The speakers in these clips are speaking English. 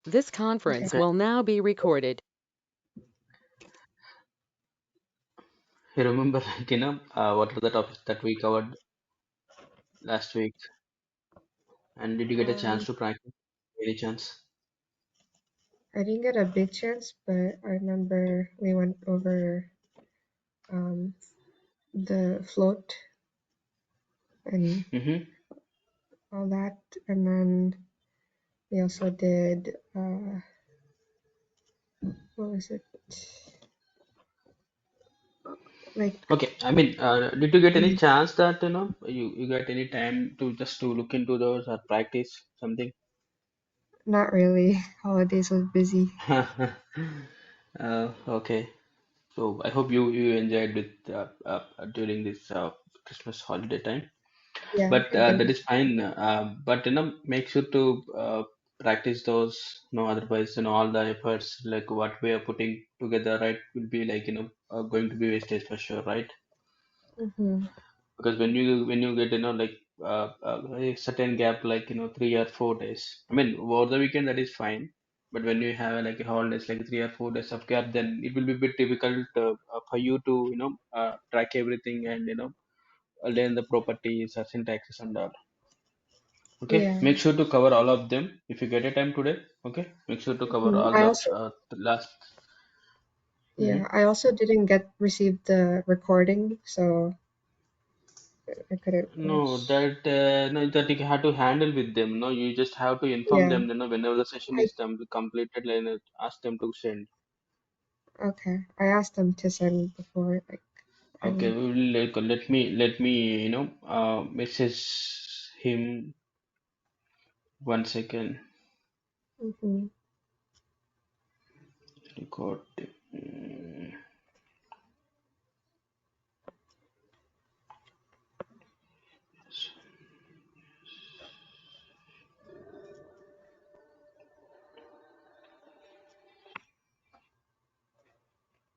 This conference Okay. will now be recorded. You remember, like, what are the topics that we covered last week? And did you get a chance Um, to practice? Any chance? I didn't get a big chance, but I remember we went over um, the float and Mm-hmm. all that, and then we also did what was it? Like, Okay. I mean, did you get any mm, chance that you got any time to just to look into those or practice something? not really. Holidays was busy. Okay. So I hope you enjoyed with during this Christmas holiday time. Yeah, But I that did. is fine. But make sure to practice those. No, otherwise, all the efforts like what we are putting together, right, will be like going to be wastage for sure, right? Mm-hmm. Because when you get like a certain gap, like 3 or 4 days. I mean, over the weekend that is fine. But when you have like a holidays, like 3 or 4 days of gap, then it will be a bit difficult for you to track everything and learn the properties or syntaxes and all. Okay, Yeah. make sure to cover all of them if you get a time today. Okay, make sure to cover Hmm. all I the also, last. yeah, Mhm. I also didn't get receive the recording, so I couldn't No, watch. that no, that you have to handle with them. No, you just have to inform Yeah. them. Whenever the session I is done, completed, and ask them to send. Okay. I asked them to send before, like, Okay, and we will let me message him 1 second. hmm. Record. Mm,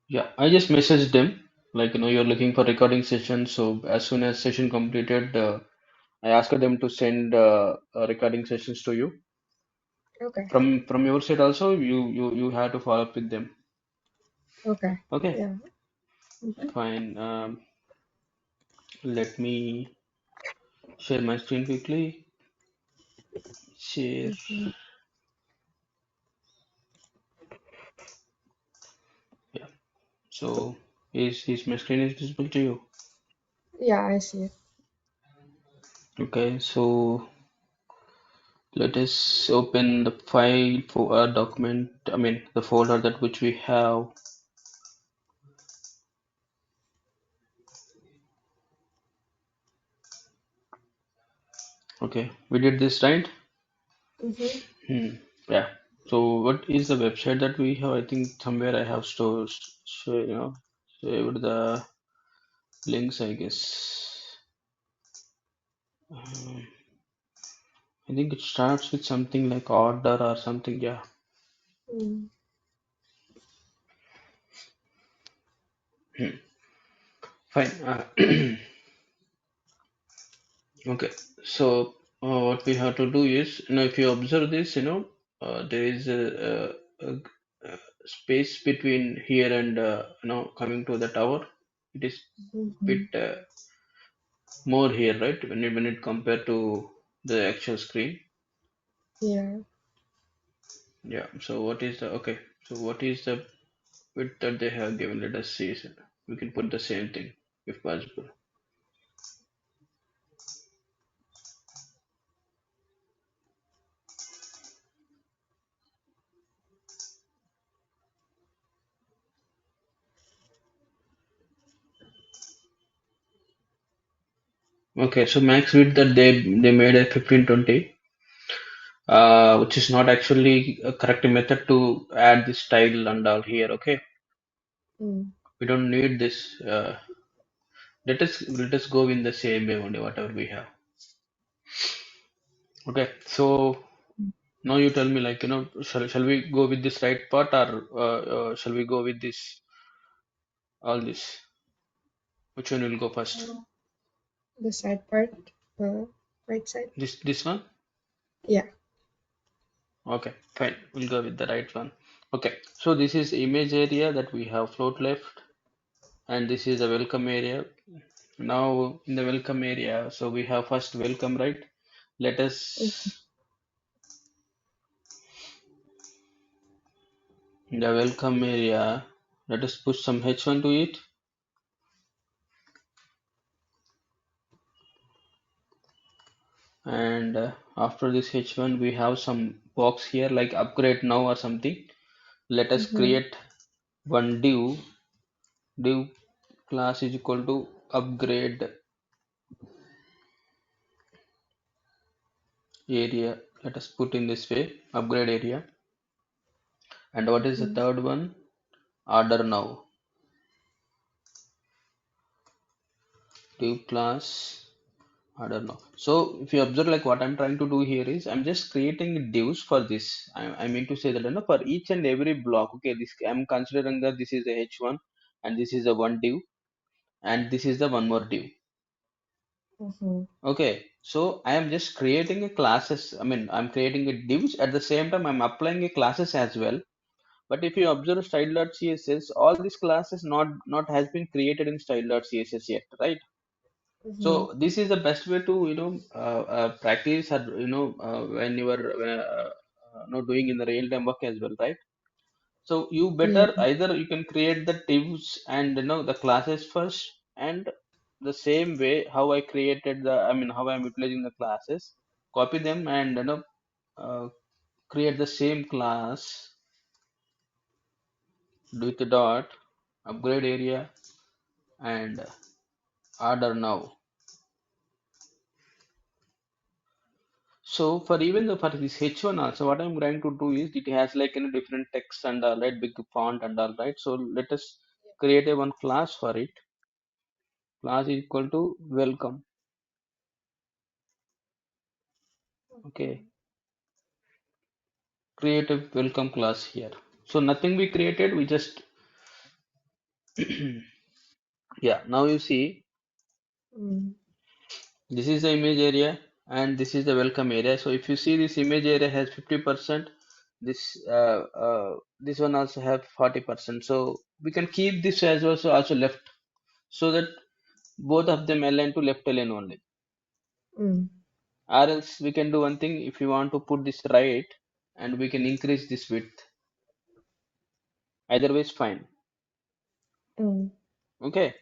Yeah, I just messaged them like you're looking for recording session. So as soon as session completed, I asked them to send recording sessions to you. Okay. From your side also, you have to follow up with them. Okay. Okay, Yeah. Hmm. fine. Let me share my screen quickly. Share. Hmm. Yeah. So is my screen is visible to you? Yeah, I see it. Okay. So let us open the file for our document. I mean the folder that which we have. Okay, we did this right. Hmm. Hmm. Yeah. So what is the website that we have? I think somewhere I have stored, saved the links, I guess. Um, I think it starts with something like order or something. Yeah. Mm. Hmm. Fine. Okay. So what we have to do is, if you observe this, there is a space between here and coming to the tower. It is bit Hmm. more here, right? When it compared to the actual screen. Yeah. Yeah. So what is the okay? So what is the width that they have given? Let us see. So we can put the same thing if possible. Okay. So max width that they made at 1520, which is not actually a correct method to add this tile and all here. Okay. Mm. We don't need this. Let us go in the same way only whatever we have. Okay. So now you tell me, like, shall we go with this right part, or shall we go with this all this? Which one will go first? The side part, the right side. This one? Yeah. Okay, fine. We'll go with the right one. Okay, so this is image area that we have float left, and this is the welcome area. Now in the welcome area, so we have first welcome, right? Let Mm-hmm. us in the welcome area. Let us push some H1 to it, and after this H1, we have some box here like upgrade now or something. Let us Mm-hmm. create one div class is equal to upgrade area. Let us put in this way upgrade area. And what is the Mm-hmm. third one? Order now. Div class order now. So if you observe, like what I'm trying to do here is I'm just creating divs for this. I mean to say that, for each and every block. Okay, this I'm considering that this is the H1 and this is the one div and this is the one more div. Mm-hmm. Okay, so I am just creating a classes. I mean, I'm creating a divs at the same time I'm applying a classes as well. But if you observe style.css, all these classes not has been created in style.css yet, right? Mm-hmm. So this is the best way to practice or when you are doing in the real time work as well, right? So you Yeah. better either you can create the divs and the classes first, and the same way how I created how I'm utilizing the classes, copy them and uh, create the same class with the dot upgrade area and order now. So for even the for this H1 also, what I'm trying to do is it has like different text and all right, big font and all right. So let us create a one class for it. Class is equal to welcome. Okay, create a welcome class here. So nothing we created, we just yeah. Now you see Mm-hmm. this is the image area and this is the welcome area. So if you see this image area has 50%, this one also have 40%. So we can keep this as also left so that both of them align to left lane only. Mm-hmm. Or else we can do one thing if you want to put this right and we can increase this width. Either way is fine. Mm-hmm. Okay.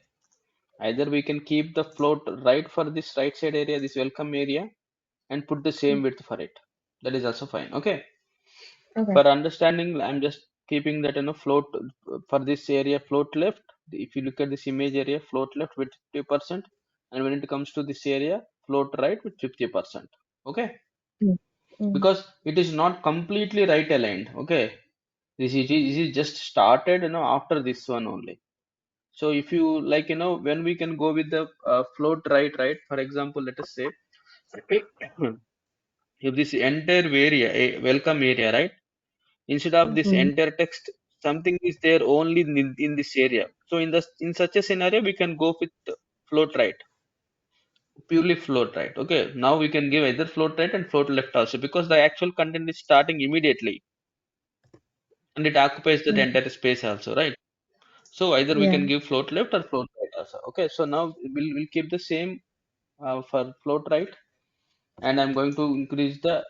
Either we can keep the float right for this right side area, this welcome area, and put the same width for it. That is also fine. Okay. Okay. For understanding, I'm just keeping that float for this area float left. If you look at this image area, float left with 50%, and when it comes to this area, float right with 50%. Okay, Mm-hmm. because it is not completely right aligned. Okay, this is just started after this one only. So if you like when we can go with the float right, for example, let us say if this entire area welcome area, right, instead of this Mm-hmm. entire text something is there only in this area. So in such a scenario we can go with float right, purely float right. Okay, now we can give either float right and float left also because the actual content is starting immediately and it occupies that Mm-hmm. entire space also, right? So either we Yeah. can give float left or float right also. Okay, so now we'll keep the same for float right, and I'm going to increase the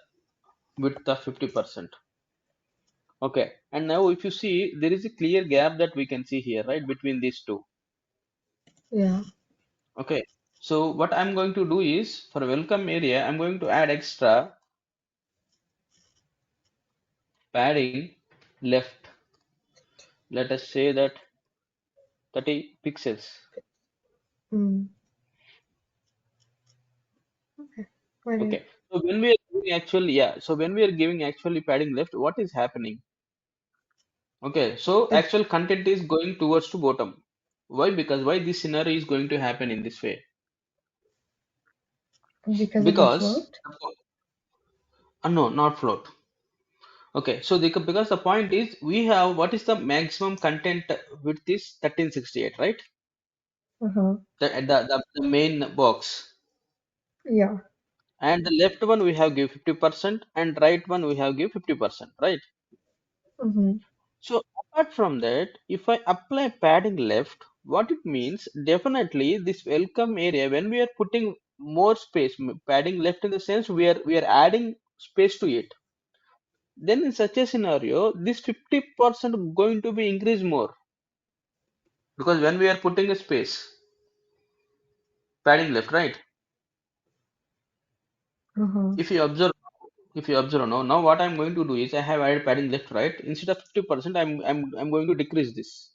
width of 50%. Okay, and now if you see there is a clear gap that we can see here, right, between these two. Yeah. Okay, so what I'm going to do is for welcome area, I'm going to add extra padding left. Let us say that 30 pixels. Mm. Okay. Got it. Okay, so when we are giving actually, yeah, so when we are giving actually padding left, what is happening? Okay, so It's actual content is going towards to bottom. Why? Because why this scenario is going to happen in this way? because of the Because float. no, not float. Okay, so because the point is we have what is the maximum content width is 1368, right? Uh-huh. The main box. Yeah. and the left one we have give 50% and right one we have give 50%, right? Mm-hmm. So apart from that, if I apply padding left, what it means, definitely this welcome area, when we are putting more space, padding left in the sense we are adding space to it, then in such a scenario, this 50% going to be increased more, because when we are putting a space, padding left, right? Uh-huh. If you observe, now what I'm going to do is I have added padding left, right? Instead of 50%, I'm going to decrease this.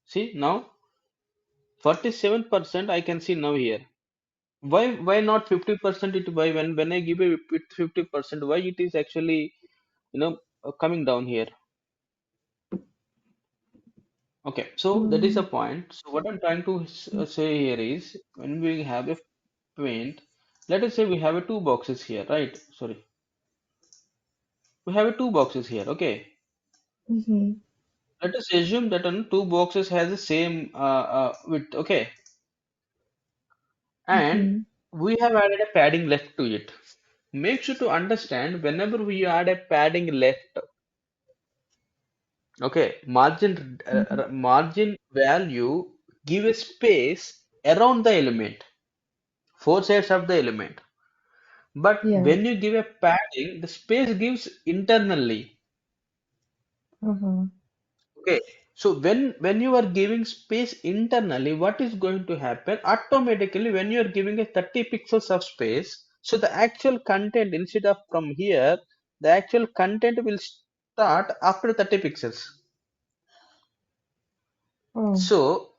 See now 47% I can see now here. Why not 50%? It why when I give a 50%, why it is actually coming down here? Okay, so that is the Mm, point. So what I'm trying to say here is when we have a paint, let us say we have a two boxes here, right? Sorry, we have a two boxes here. Okay, mm-hmm. let us assume that two boxes has the same width. Okay, and Mm-hmm. we have added a padding left to it. Make sure to understand whenever we add a padding left, okay, Mm-hmm. margin value give a space around the element, four sides of the element. But Yeah. when you give a padding, the space gives internally. Uh-huh. Okay, so when you are giving space internally, what is going to happen? Automatically, when you are giving a 30 pixels of space, so the actual content instead of from here, the actual content will start after 30 pixels. Oh. So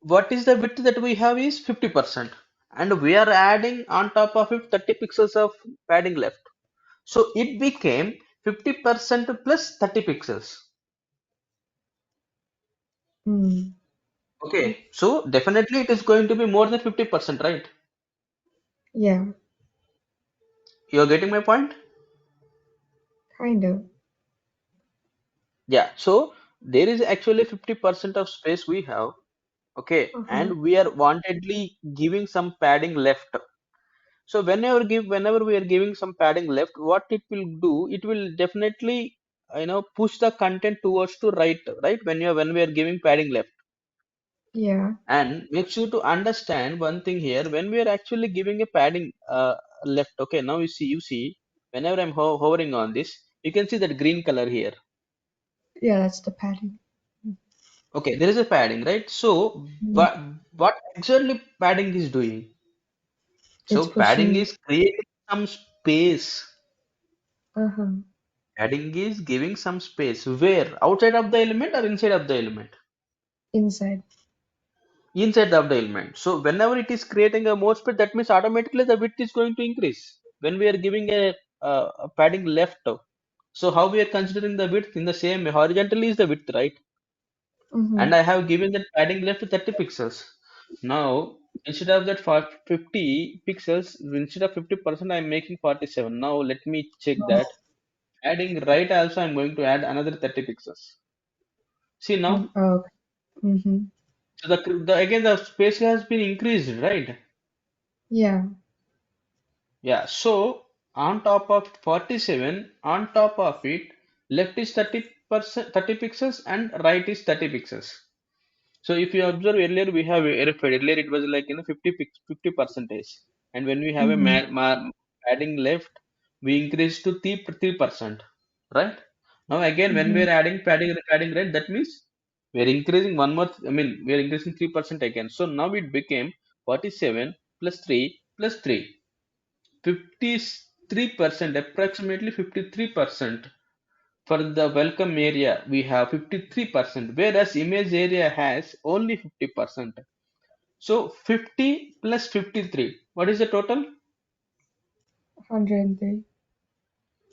what is the width that we have is 50%, and we are adding on top of it 30 pixels of padding left. So it became 50% plus 30 pixels. Mm. Okay, so definitely it is going to be more than 50%, right? Yeah. You're getting my point? Kind of. Yeah, so there is actually 50% of space we have, okay, Uh-huh. and we are wantedly giving some padding left. So whenever we are giving some padding left, what it will do, it will definitely push the content towards to right when we are giving padding left. Yeah. And make sure to understand one thing here, when we are actually giving a padding left, okay, now you see whenever I'm hovering on this, you can see that green color here. Yeah, that's the padding. Okay, there is a padding, right? So Mm. what exactly padding is doing? It's So padding pushing. is creating some space. Uh-huh. Padding is giving some space. Where? Outside of the element or inside of the element? Inside. Inside of the element. So whenever it is creating a more space, that means automatically the width is going to increase. When we are giving a padding left, so how we are considering the width in the same way? Horizontally is the width, right? Mm-hmm. And I have given that padding left to 30 pixels. Now instead of that 50 pixels, instead of 50%, I'm making 47. Now let me check that. Adding right also, I'm going to add another 30 pixels. See now, Oh, okay. Mm-hmm. so the again the space has been increased, right? Yeah. Yeah. So on top of 47, on top of it, left is 30%, 30 pixels, and right is 30 pixels. So if you observe earlier, we have verified earlier it was like 50 percentage, and when we have a Mm-hmm. adding left, we increase to 3%, right? Now again, when we Mm-hmm. are adding padding right, that means we are increasing one more. I mean, we are increasing 3% again. So now it became 47 plus 3 plus 3, 53%, approximately 53%. For the welcome area, we have 53%, whereas image area has only 50%. So 50 plus 53, what is the total? 103.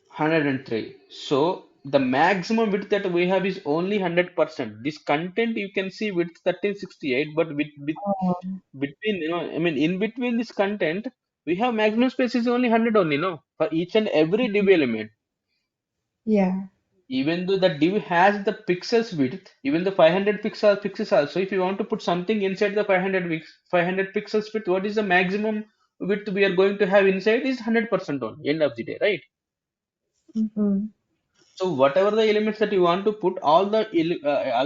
103. So the maximum width that we have is only 100%. This content you can see width 1368, but Oh, between, I mean, in between this content, we have maximum space is only 100 only, no? For each and every div element. yeah. Even though the div has the pixels width, even the 500 pixels also, if you want to put something inside the 500 pixels width, what is the maximum width we are going to have inside is 100% only, end of the day, right? Mm-hmm. So whatever the elements that you want to put, all the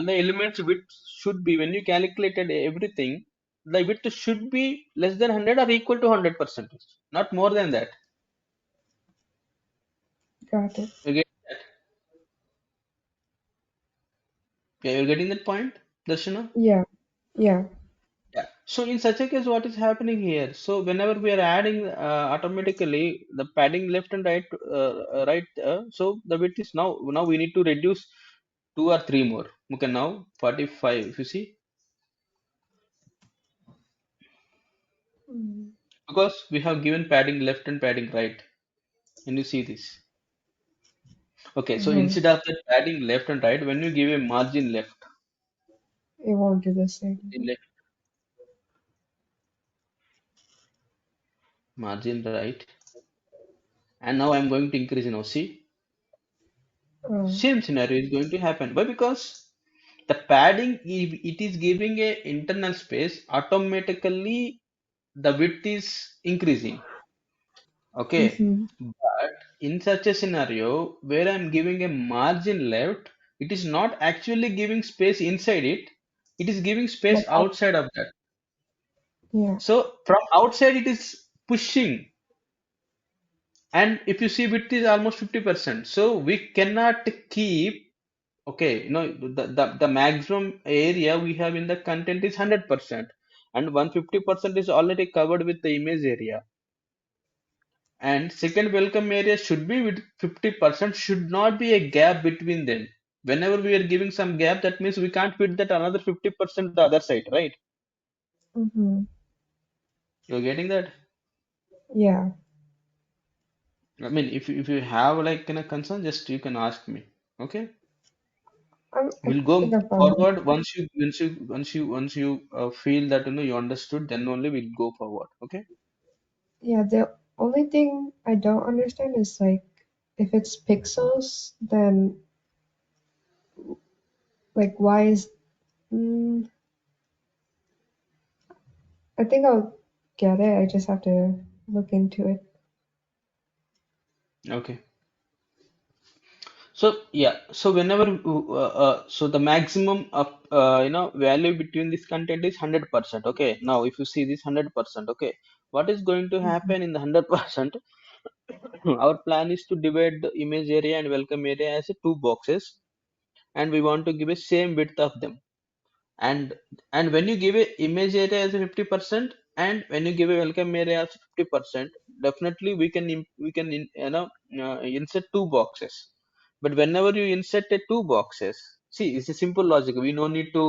elements width should be, when you calculated everything, the width should be less than 100 or equal to 100%, not more than that. Got it. You get that? Yeah, you're getting that point, Darshana? Yeah. Yeah. Yeah. So in such a case, what is happening here? So whenever we are adding automatically the padding left and so the width is now we need to reduce two or three more. Okay, now 45. If you see, Mm. because we have given padding left and padding right, and you see this. Okay, so Uh-huh. instead of that padding left and right, when you give a It won't do the same. left, margin right, and now I'm going to increase. See, Oh. same scenario is going to happen. Why? Because the padding, if it is giving a internal space, automatically the width is increasing. Okay, Mm-hmm. but in such a scenario where I'm giving a margin left, it is not actually giving space inside it, it is giving But space out. outside of that. Yeah. So from outside it is pushing, and if you see width is almost 50%, so we cannot keep. Okay, the maximum area we have in the content is 100%, and 150% is already covered with the image area. And second welcome area should be with 50%, should not be a gap between them. Whenever we are giving some gap, that means we can't fit that another 50% the other side, right? Mm-hmm. You're getting that? Yeah. I mean, if you have like a concern, just you can ask me. Okay, I we'll go think I'm following. forward once you feel that you understood, then only we'll go forward. Okay. Yeah, the only thing I don't understand is like if it's pixels, then like why is mm, I think I'll get it. I just have to look into it. Okay. So yeah, so whenever so the maximum of value between this content is 100%. Okay, now if you see this 100%, okay, what is going to Mhm. happen in the 100%? Our plan is to divide the image area and welcome area as a two boxes, and we want to give a same width of them. And when you give a image area as a 50%, and when you give a welcome area as 50%, definitely we can insert two boxes. But whenever you insert a two boxes, see, it's a simple logic. We no need to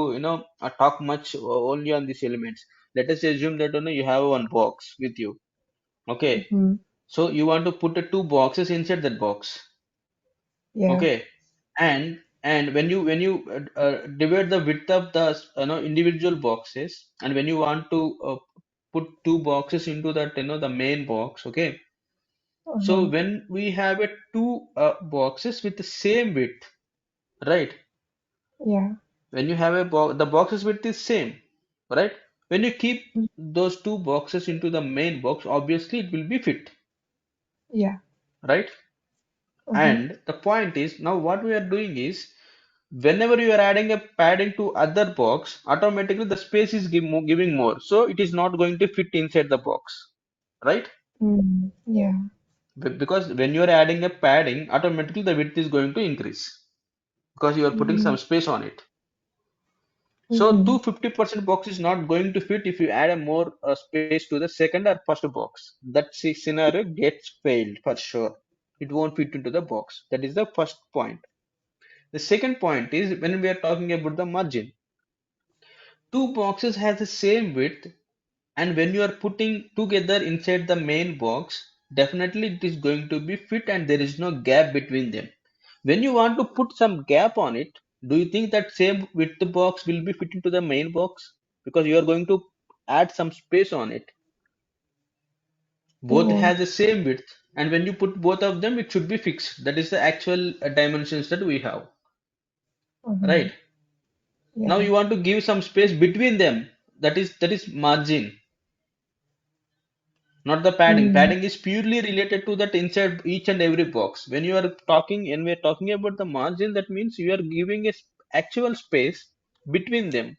talk much only on these elements. Let us assume that you have one box with you. Okay, Mhm. so you want to put a two boxes inside that box. Yeah. Okay, and when you divide the width of the individual boxes, and when you want to put two boxes into that the main box. Okay, so Uh-huh. when we have a two boxes with the same width, right? Yeah. When you have the boxes width is same, right? When you keep Mm. those two boxes into the main box, obviously it will be fit, Yeah. right? Uh-huh. And the point is, now what we are doing is, whenever you are adding a padding to other box, automatically the space is giving more, so it is not going to fit inside the box, right? Mm. Yeah. Because when you are adding a padding, automatically the width is going to increase because you are putting Mm-hmm. some space on it. So Mm-hmm. 250% box is not going to fit if you add a more space to the second or first box. That scenario gets failed for sure. It won't fit into the box. That is the first point. The second point is, when we are talking about the margin, two boxes has the same width, and when you are putting together inside the main box, definitely it is going to be fit and there is no gap between them. When you want to put some gap on it, do you think that same width box will be fit into the main box? Because you are going to add some space on it. It Both won't. has the same width, and when you put both of them, it should be fixed. That is the actual dimensions that we have, Uh-huh. right? Now Yeah. you want to give some space between them. That is margin. not the padding. Mm. Padding is purely related to that inside each and every box. When you are talking and we are talking about the margin, that means you are giving a actual space between them,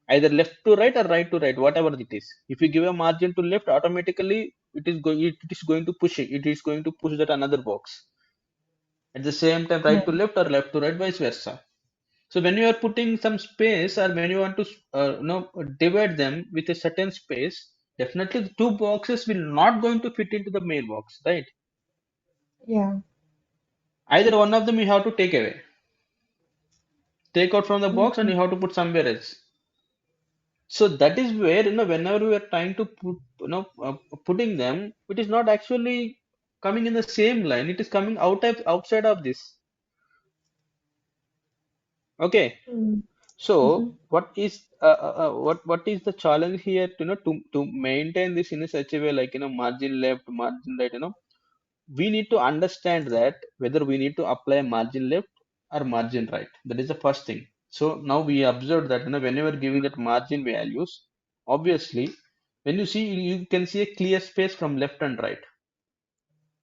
either left to right or right to right, whatever it is. If you give a margin to left, automatically it is going to push it is going to push that another box. At the same time, right to Right. left or left to right, vice versa. So when you are putting some space, or when you want to divide them with a certain space, definitely the two boxes will not going to fit into the mailbox, right? Yeah. Either one of them you have to take away, take out from the box, and Mm-hmm. you have to put somewhere else. So that is where, whenever we are trying to put, putting them, it is not actually coming in the same line. It is coming outside of this. Okay. Mm-hmm. So what is the challenge here? To maintain this in such a way, like, margin left, margin right. We need to understand that whether we need to apply margin left or margin right. That is the first thing. So now we observe that, whenever giving that margin values, obviously, when you can see a clear space from left and right.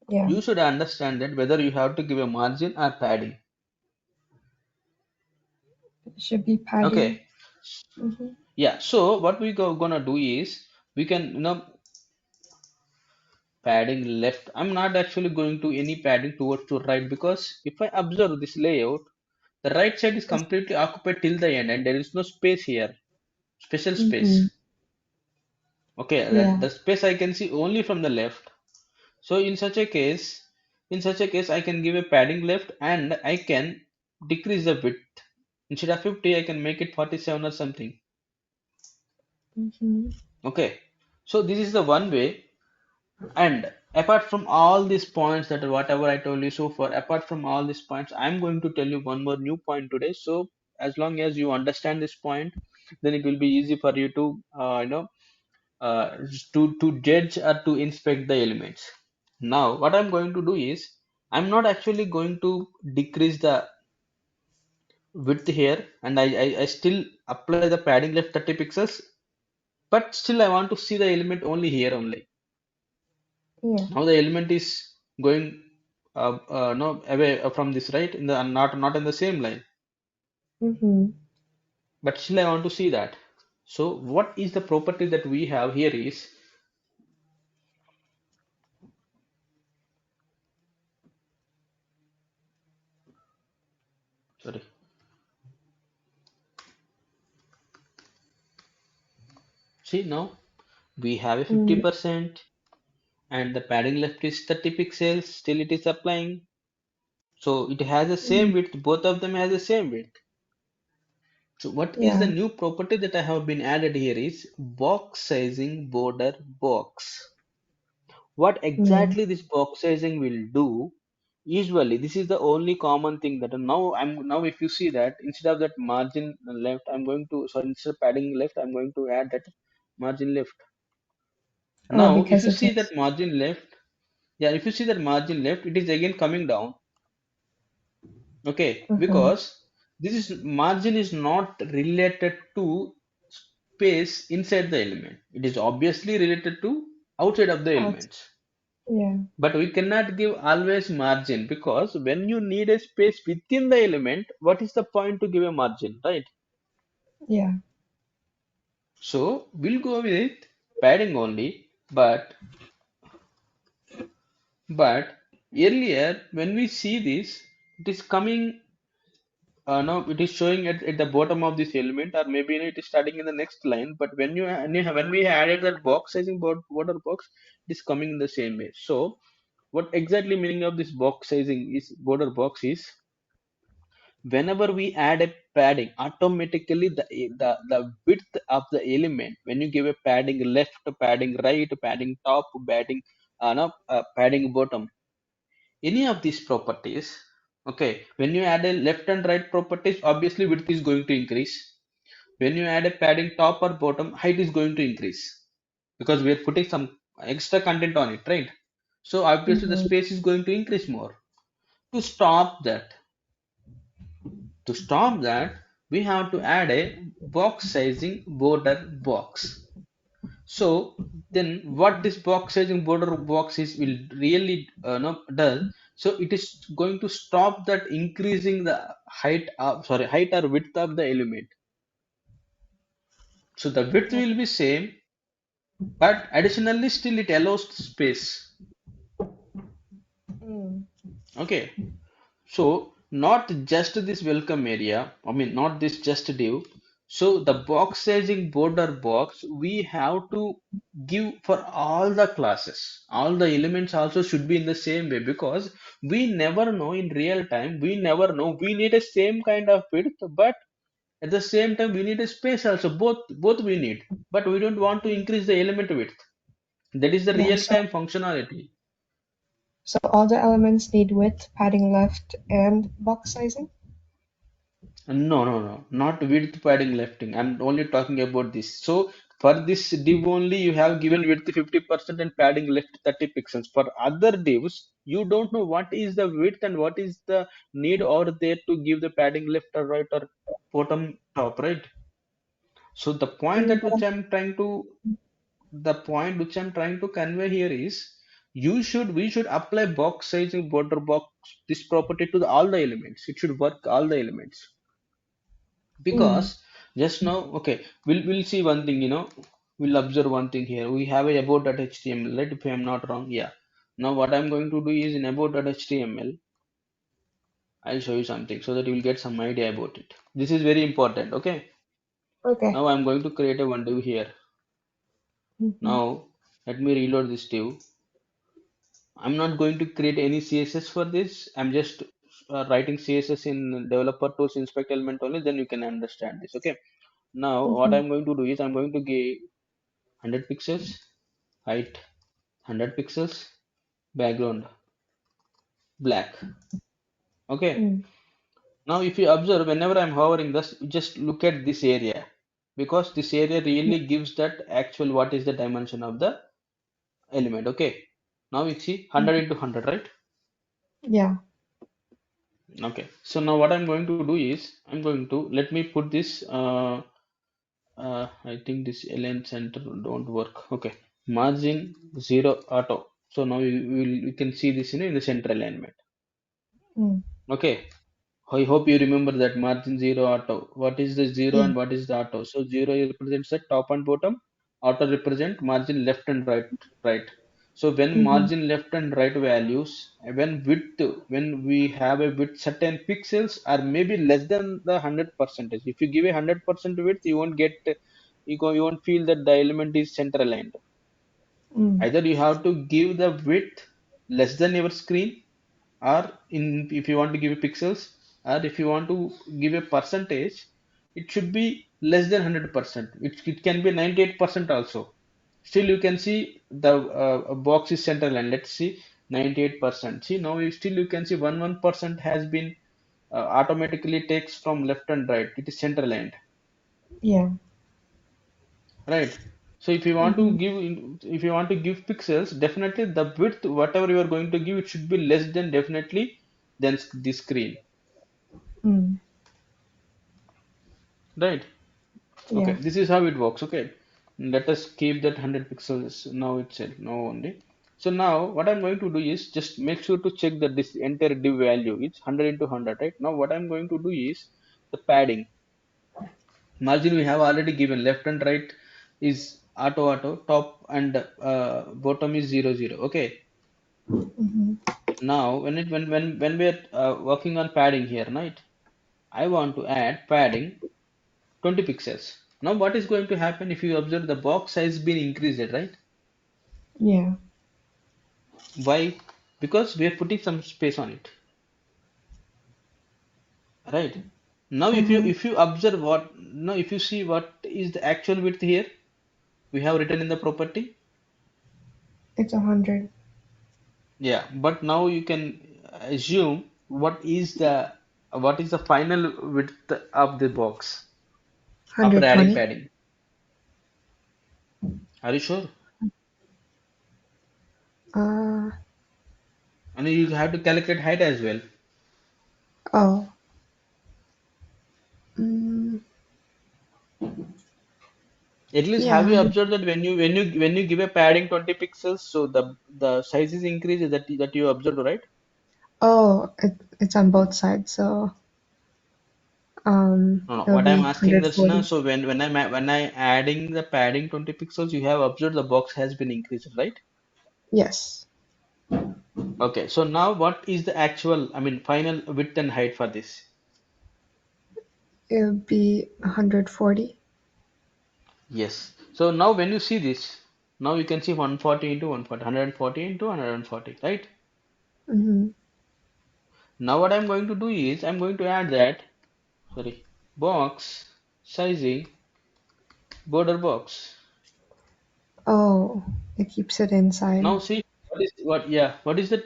Yeah. You should understand that whether you have to give a margin or padding. It should be padding. Okay. Mm-hmm. Yeah. So what we gonna do is we can, padding left. I'm not actually going to any padding towards to right, because if I observe this layout, the right side is Yes. completely occupied till the end, and there is no space here, special Mm-hmm. space. Okay, that Yeah. the space I can see only from the left. So in such a case, I can give a padding left, and I can decrease the width. Instead of 50, I can make it 47 or something. Mm-hmm. Okay, so this is the one way. And apart from all these points, that whatever I told you so far, apart from all these points, I'm going to tell you one more new point today. So as long as you understand this point, then it will be easy for you to uh, to judge or to inspect the elements. Now what I'm going to do is, I'm not actually going to decrease the width here, and I still apply the padding left 30 pixels, but still I want to see the element only here only. Yeah. Now the element is going no away from this, right, in the not in the same line, Mm-hmm. but still I want to see that. So what is the property that we have here is, sorry, see, now we have a Mm. 50%, and the padding left is 30 pixels, still it is applying. So it has the same Mm. width, both of them has the same width. So what is the Yeah. new property that I have been added here is box sizing border box. What Mm. exactly this box sizing will do, usually this is the only common thing that now if you see that instead of that margin left, I'm going to, sorry, instead of padding left, I'm going to add that margin left. Oh, Now if because you of see this. that margin left, yeah, if you see that margin left, it is again coming down. Okay, Uh-huh. because this is margin is not related to space inside the element, it is obviously related to outside of the Out. elements. Yeah. But we cannot give always margin, because when you need a space within the element, what is the point to give a margin, right? Yeah. So we'll go with padding only, but earlier when we see this, it is coming, no, it is showing at the bottom of this element, or maybe it is starting in the next line. But when we added that box sizing border box, it is coming in the same way. So what exactly meaning of this box sizing is border box is, whenever we add a padding, automatically the width of the element, when you give a padding left, padding right, padding top, padding no, padding bottom, any of these properties, okay, when you add a left and right properties, obviously width is going to increase. When you add a padding top or bottom, height is going to increase, because we are putting some extra content on it, right? So obviously the Mm-hmm. space is going to increase more. To stop that, we have to add a box sizing border box. So then what this box sizing border box is will really no, does, so it is going to stop that increasing the height or width of the element. So the width will be same, but additionally still it allows space. Mm. Okay. So not just this welcome area, I mean not this just div. So the box sizing border box we have to give for all the classes. All the elements also should be in the same way because we never know in real time. We never know. We need a same kind of width, but at the same time we need a space also. Both we need, but we don't want to increase the element width. That is the Yeah, real so time functionality. all the elements need width, padding left, and box sizing? No, no, no, not width padding lefting. I'm only talking about this. So for this div only, you have given width 50% and padding left 30 pixels. For other divs, you don't know what is the width and what is the need or there to give the padding left or right or bottom top, right? So But the point which I'm trying to convey here is we should apply box sizing border box this property to all the elements. It should work all the elements. mm, Because just now, okay, we'll see one thing, we'll observe one thing here. We have a about.html, right? If I'm not wrong, yeah. Now what I'm going to do is in about.html, I'll show you something so that you will get some idea about it. This is very important, okay? okay. Now I'm going to create a one div here. Mm-hmm. Now let me reload this div. I'm not going to create any CSS for this. I'm just writing CSS in developer tools inspect element only, then you can understand this, okay? Now what Mm-hmm. I'm going to do is I'm going to give 100 pixels height, 100 pixels background black. Okay, Mm, now if you observe whenever I'm hovering this, just look at this area because this area yeah. really gives that actual what is the dimension of the element. Okay, now you see 100 into 100, right? Yeah. Okay, so now what I'm going to do is I'm going to let me put this I think this align center don't work. Okay, margin 0 auto. So now you can see this in the center alignment. Mm, Okay, I hope you remember that margin 0 auto. What is the 0 yeah. and what is the auto? So 0 represents the top and bottom. Auto represent margin left and right. Right. So when Mm-hmm. margin left and right values, when we have a width certain pixels are maybe less than the 100 percentage. If you give a 100% width, you won't get you won't feel that the element is center aligned. Mm, Either you have to give the width less than your screen or in if you want to give pixels or if you want to give a percentage, it should be less than 100%. It can be 98% also. Still you can see the box is central and let's see 98%. See now still you can see 1% has been automatically takes from left and right. It is center aligned, yeah. right? So if you want to Mm-hmm. if you want to give pixels, definitely the width whatever you are going to give, it should be less than definitely than the screen. Mm, Right. Okay. yeah. This is how it works. Okay. Let us keep that 100 pixels now itself. Now only. So now what I'm going to do is just make sure to check that this entire div value is 100 into 100. Right. Now what I'm going to do is the padding. Margin we have already given left and right is auto top and bottom is 0 0. Okay. Mm-hmm. Now when we're working on padding here, right? I want to add padding 20 pixels. Now what is going to happen if you observe the box size been increased, right? Yeah. Why? Because we are putting some space on it, right? Now Mm-hmm. if you observe what now if you see what is the actual width here, we have written in the property. It's 100. Yeah, but now you can assume what is the final width of the box after adding 120. padding. Are you sure? Uh, And you have to calculate height as well. oh. Mm, At least Yeah. have you observed that when you give a padding 20 pixels, so the size is increased that you observed, right? Oh, it's on both sides, so No, no. it'll What I'm be asking is now, 140. so when I adding the padding 20 pixels, you have observed the box has been increased, right? Yes, Okay. So now what is the actual, I mean, final width and height for this? it'll be 140. Yes. So now when you see this, now you can see 140 into 140, 140 into 140, right? Mm-hmm. Now what I'm going to do is I'm going to add that, sorry, box sizing border box. Oh, it keeps it inside. Now see what is the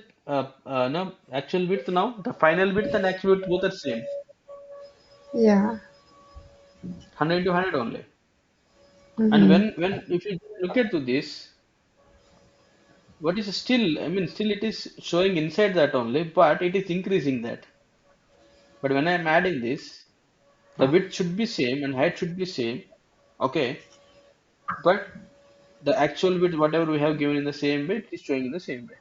no actual width now? The final width and actual width both are same. Yeah. 100 into 100 only. And Mm-hmm. when if you look at to this, what is still, I mean, still it is showing inside that only, but it is increasing that. But when I am adding this, the width should be same and height should be same. Okay, but the actual width, whatever we have given in the same way, it is showing in the same way.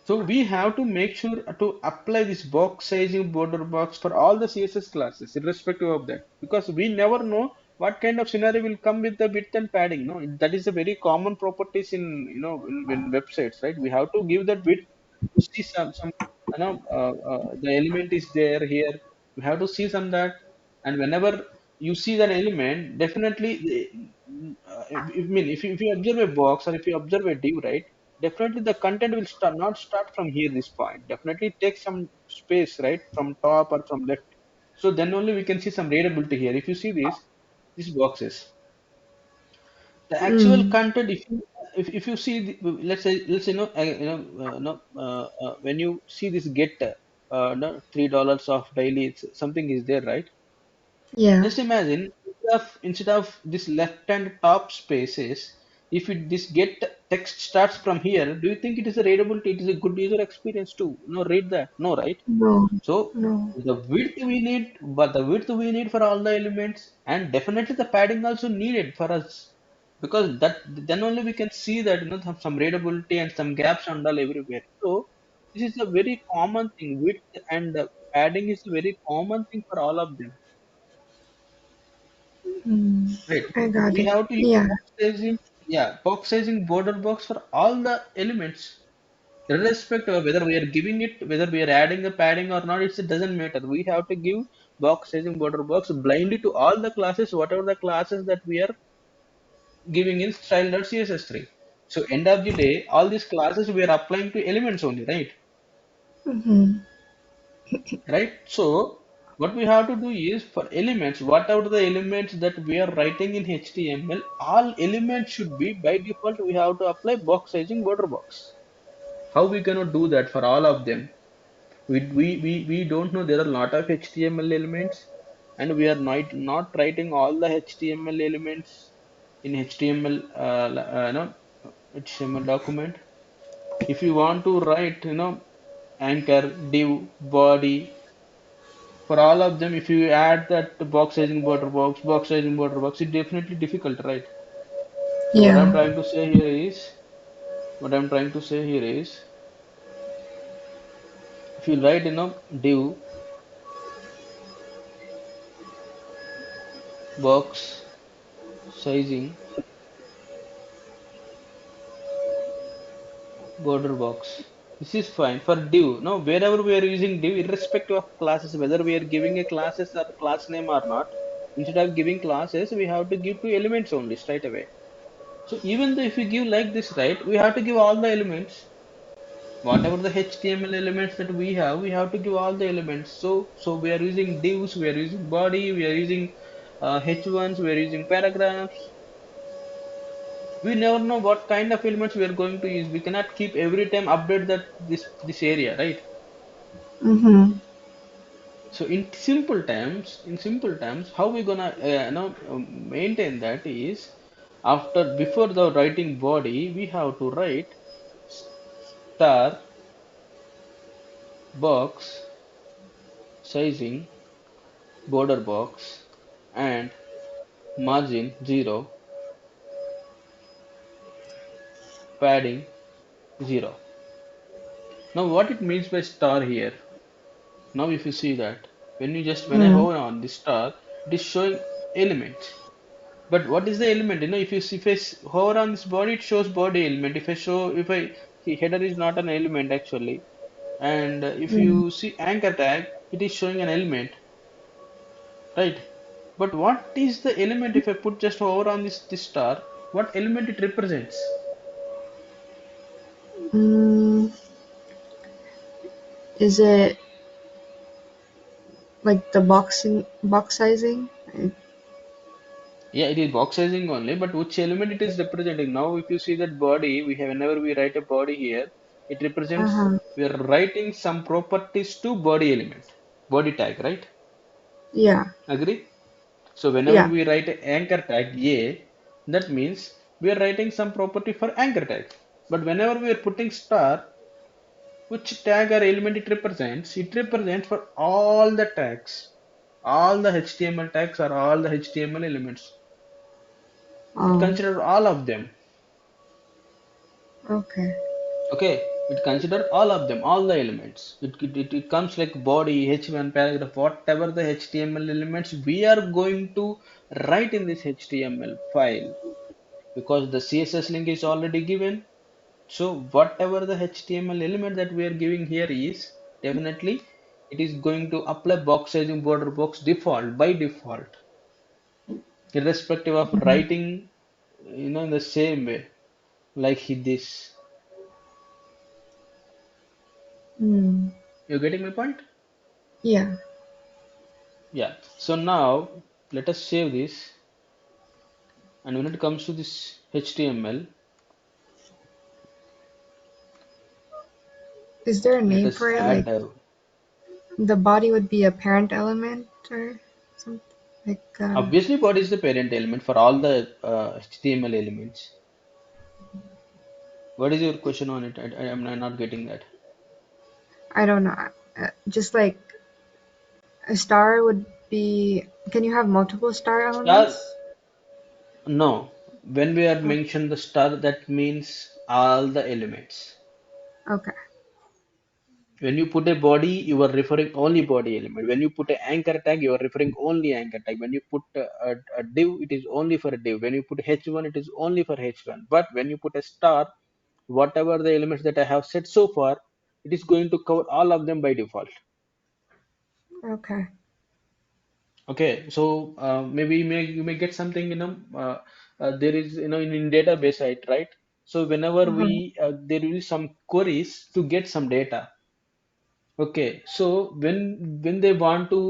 So we have to make sure to apply this box sizing border box for all the CSS classes, irrespective of that, because we never know what kind of scenario will come with the width and padding. No, that is a very common properties in in websites, right? We have to give that width to see some the element is there here. We have to see some that, and whenever you see that element, definitely, if you observe a box or if you observe a div, right? Definitely the content will not start from here this point. Definitely take some space, right, from top or from left. So then only we can see some readability here. If you see these boxes, the actual Mm. content, if you see let's say when you see this get no, $3 of daily, something is there, right? Yeah. Just imagine instead of this left hand top spaces, if this get text starts from here, do you think it is a readability? It is a good user experience too. No, read that. No, right? No. So No. the width we need for all the elements, and definitely the padding also needed for us, because that then only we can see that some readability and some gaps and all everywhere. So this is a very common thing. Width and padding is a very common thing for all of them. Mm. Right. I got We it. have to use Yeah. box sizing border box for all the elements, irrespective of whether we are giving it, whether we are adding the padding or not. It doesn't matter. We have to give box sizing border box blindly to all the classes, whatever the classes that we are giving in style.css3. So end of the day, all these classes we are applying to elements only, right? Mm-hmm. Right. So what we have to do is for elements, whatever the elements that we are writing in HTML, all elements should be by default. We have to apply box sizing border box. How we cannot do that for all of them? We don't know. There are a lot of HTML elements, and we are not writing all the HTML elements in HTML HTML document. If you want to write anchor, div, body, for all of them, if you add that box sizing border box, it's definitely difficult, right? So what I'm Yeah. trying to say here is, what I'm trying to say here is, if you write, div, box sizing border box, this is fine for div. Now, wherever we are using div, irrespective of classes, whether we are giving a classes or class name or not, instead of giving classes, we have to give two elements only straight away. So even though if we give like this, right, we have to give all the elements. Whatever the HTML elements that we have to give all the elements. So we are using divs, we are using body, we are using h1s, we are using paragraphs. We never know what kind of elements we are going to use. We cannot keep every time update that this area, right? Mm-hmm. So in simple terms, how we gonna maintain that is, after before the writing body, we have to write star box sizing border box and margin 0, padding 0. Now what it means by star here? Now if you see that, when I Mm. hover on this star, it is showing elements. But what is the element? If I hover on this body, it shows body element. If I see header is not an element actually. And if Mm. you see anchor tag, it is showing an element, right? But what is the element if I put just hover on this star? What element it represents? Mm. Is it like the box sizing? Yeah, it is box sizing only, but which element it is representing? Now, if you see that body, whenever we write a body here, it represents, Uh-huh. we are writing some properties to body element, body tag, right? Yeah. Agree? So whenever Yeah. we write a anchor tag A, that means we are writing some property for anchor tag. But whenever we are putting star, which tag or element it represents? It represents for all the tags, all the HTML tags or all the HTML elements. It Oh. considers all of them. Okay. Okay, it considers all of them, all the elements. It comes like body, H1, paragraph, whatever the HTML elements we are going to write in this HTML file because the CSS link is already given. So whatever the HTML element that we are giving here is definitely it is going to apply box sizing border box default by default, irrespective of Mm. writing, in the same way like this. Mm. You getting my point? Yeah. Yeah. So now let us save this. And when it comes to this HTML, Is there a let name us for it? Like add the body would be a parent element or something? Like obviously what is the parent element for all the HTML elements. What is your question on it? I am not getting that. I don't know. Just like a star would be. Can you have multiple star Star, elements? no. When we are Oh, mention the star, that means all the elements. okay. When you put a body, you are referring only body element. When you put an anchor tag, you are referring only anchor tag. When you put a div, it is only for a div. When you put h1, it is only for h1. But when you put a star, whatever the elements that I have set so far, it is going to cover all of them by default. Okay. Okay, so maybe you may get something, there is, in database site, right? So whenever Uh-huh. there will be some queries to get some data. Okay, so when they want to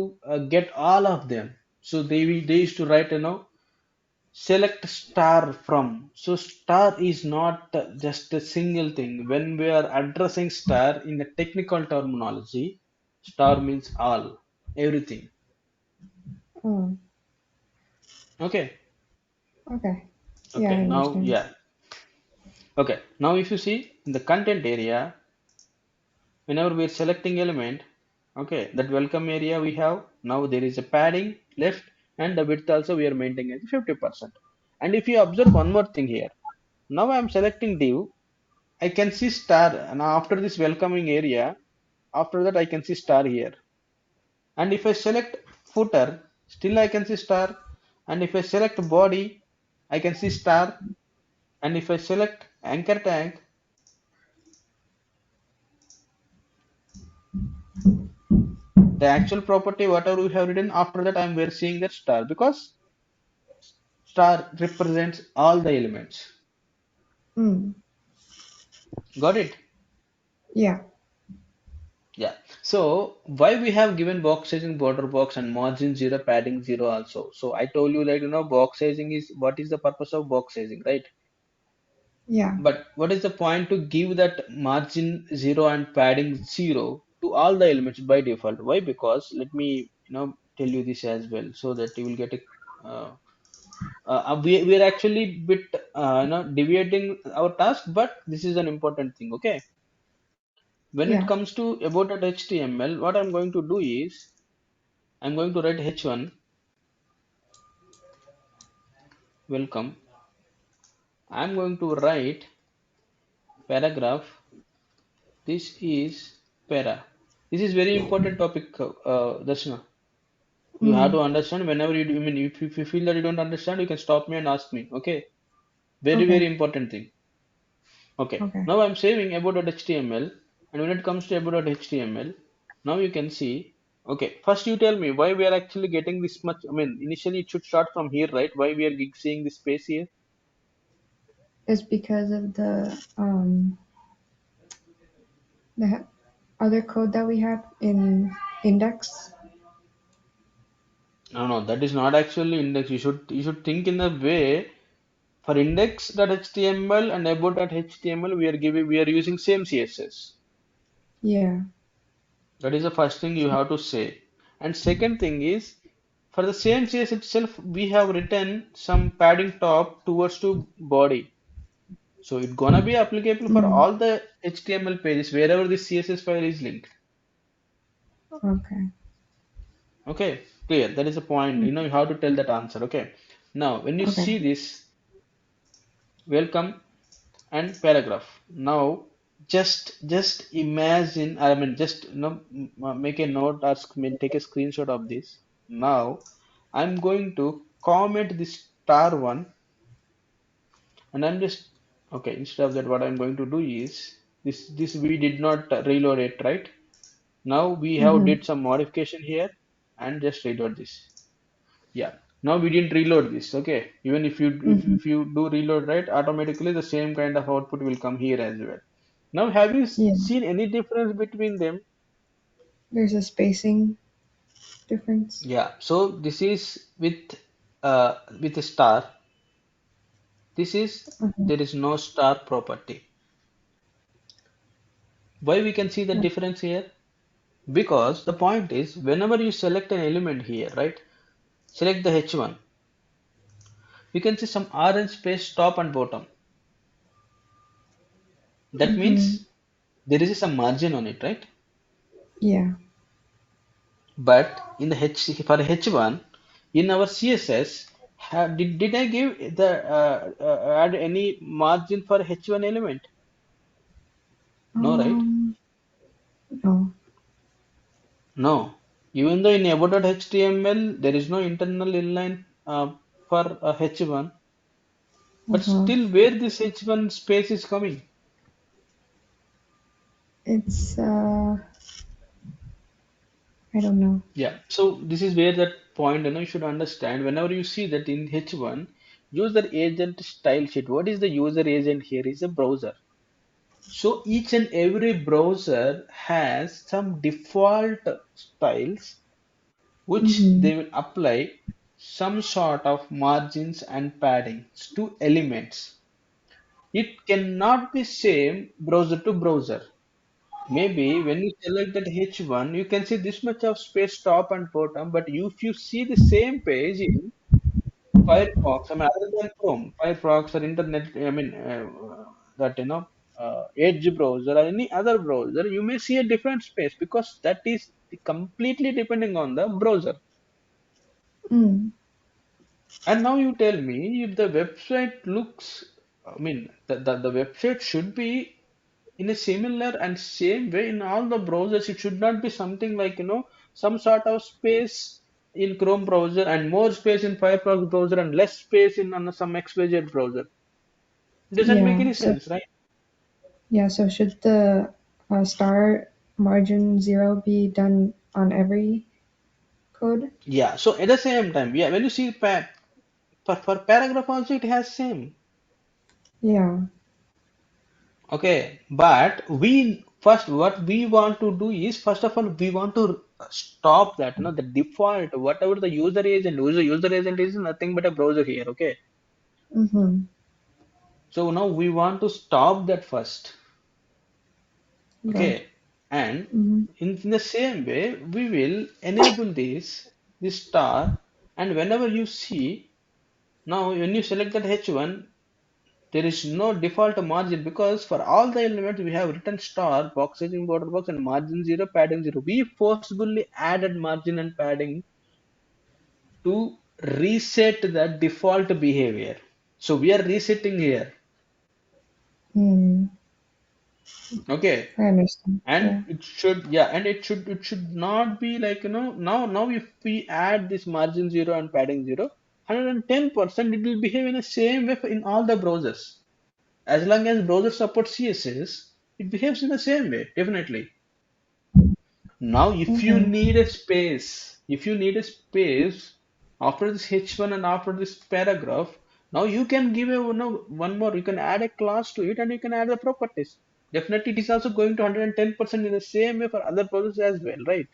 get all of them, so they used to write, select star from. So star is not just a single thing. When we are addressing star in the technical terminology, star means all, everything. Oh, Okay, okay. Yeah, I okay, now understand. yeah, okay. Now if you see in the content area, whenever we are selecting element, okay, that welcome area we have, now there is a padding left and the width also we are maintaining at 50%. And if you observe one more thing here, now I am selecting div, I can see star, and after this welcoming area, after that I can see star here. And if I select footer, still I can see star. And if I select body, I can see star. And if I select anchor tag, the actual property, whatever we have written, after that we're seeing that star because star represents all the elements. Mm. Got it? Yeah. Yeah. So why we have given box sizing, border box, and margin zero, padding zero also. So I told you that box sizing is what is the purpose of box sizing, right? Yeah. But what is the point to give that margin zero and padding zero to all the elements by default? Why? Because let me tell you this as well so that you will get a we are actually bit deviating our task, but this is an important thing. Okay, when it Yeah. comes to about that HTML, what I'm going to do is I'm going to write h1, welcome. I'm going to write paragraph. This is para. This is very important topic, Darshana. You have to Mm. understand whenever you do. I mean, if you feel that you don't understand, you can stop me and ask me. Okay. Very, very Okay. important thing. Okay. Okay. Now I'm saving about.html, and when it comes to about.html, now you can see. Okay. First, you tell me why we are actually getting this much. I mean, initially it should start from here, right? Why we are seeing this space here? It's because of the other code that we had in index. No, no, that is not actually index. You should think in a way for index.html and about.html we are using same CSS. Yeah. That is the first thing you have to say. And second thing is for the same CSS itself we have written some padding top towards to body. So it's gonna be applicable for Mm. all the HTML pages wherever this CSS file is linked. Okay. Okay, clear. That is the point. Mm. You have to tell that answer. Okay. Now when you Okay. see this, welcome and paragraph. Now just imagine, I mean just make a note or take a screenshot of this. Now I'm going to comment this star one, and I'm just okay, instead of that what I'm going to do is this we did not reload it, right? Now we have Mm-hmm. did some modification here and just reload this. Yeah, now we didn't reload this. Okay, even if you Mm-hmm. if you do reload, right, automatically the same kind of output will come here as well. Now have you Yeah. seen any difference between them? There's a spacing difference. Yeah, so this is with a star. This is Okay. there is no star property. Why we can see the difference here? Because the point is whenever you select an element here, right? Select the H1, you can see some orange space top and bottom. That Mm-hmm. means there is some margin on it, right? Yeah. But in the H for H1 in our CSS, did I give the add any margin for H1 element? No, right? Um. No. No. Even though in about.html there is no internal inline for H1, but Uh-huh. still where this H1 space is coming? It's I don't know. Yeah. So this is where that point you should understand. Whenever you see that in H1 user agent style sheet, what is the user agent here? Is a browser. So each and every browser has some default styles which Mm-hmm. they will apply some sort of margins and paddings to elements. It cannot be same browser to browser. Maybe when you select that H1, you can see this much of space top and bottom, but if you see the same page in Firefox, I mean, other than Chrome, Firefox or Internet, I mean, that Edge browser or any other browser, you may see a different space because that is completely depending on the browser. Mm. And now you tell me if the website looks, I mean, the website should be in a similar and same way in all the browsers. It should not be something like, some sort of space in Chrome browser and more space in Firefox browser and less space in some XYZ browser. Doesn't make Yeah. any So sense, right? yeah. So should the star margin 0 be done on every code? Yeah. So at the same time, yeah, when you see for paragraph also it has same. Yeah. Okay, but we first what we want to do is first of all we want to stop that, the default whatever the user agent is nothing but a browser here. Okay, Mm-hmm. so now we want to stop that first. Got it. Okay, and Mm-hmm. in the same way we will enable this star, and whenever you see now when you select that H1, there is no default margin because for all the elements we have written star, box edging, border box, and margin 0, padding 0. We forcibly added margin and padding to reset the default behavior. So we are resetting here. Hmm. Okay. I understand. And Yeah. it should, yeah, and it should not be like, now if we add this margin 0 and padding 0, 110% it will behave in the same way in all the browsers. As long as browser supports CSS, it behaves in the same way, definitely. Now, Mm-hmm. if you need a space after this H1 and after this paragraph, now you can give a one more. You can add a class to it and you can add the properties. Definitely, it is also going to 110% in the same way for other processes as well, right?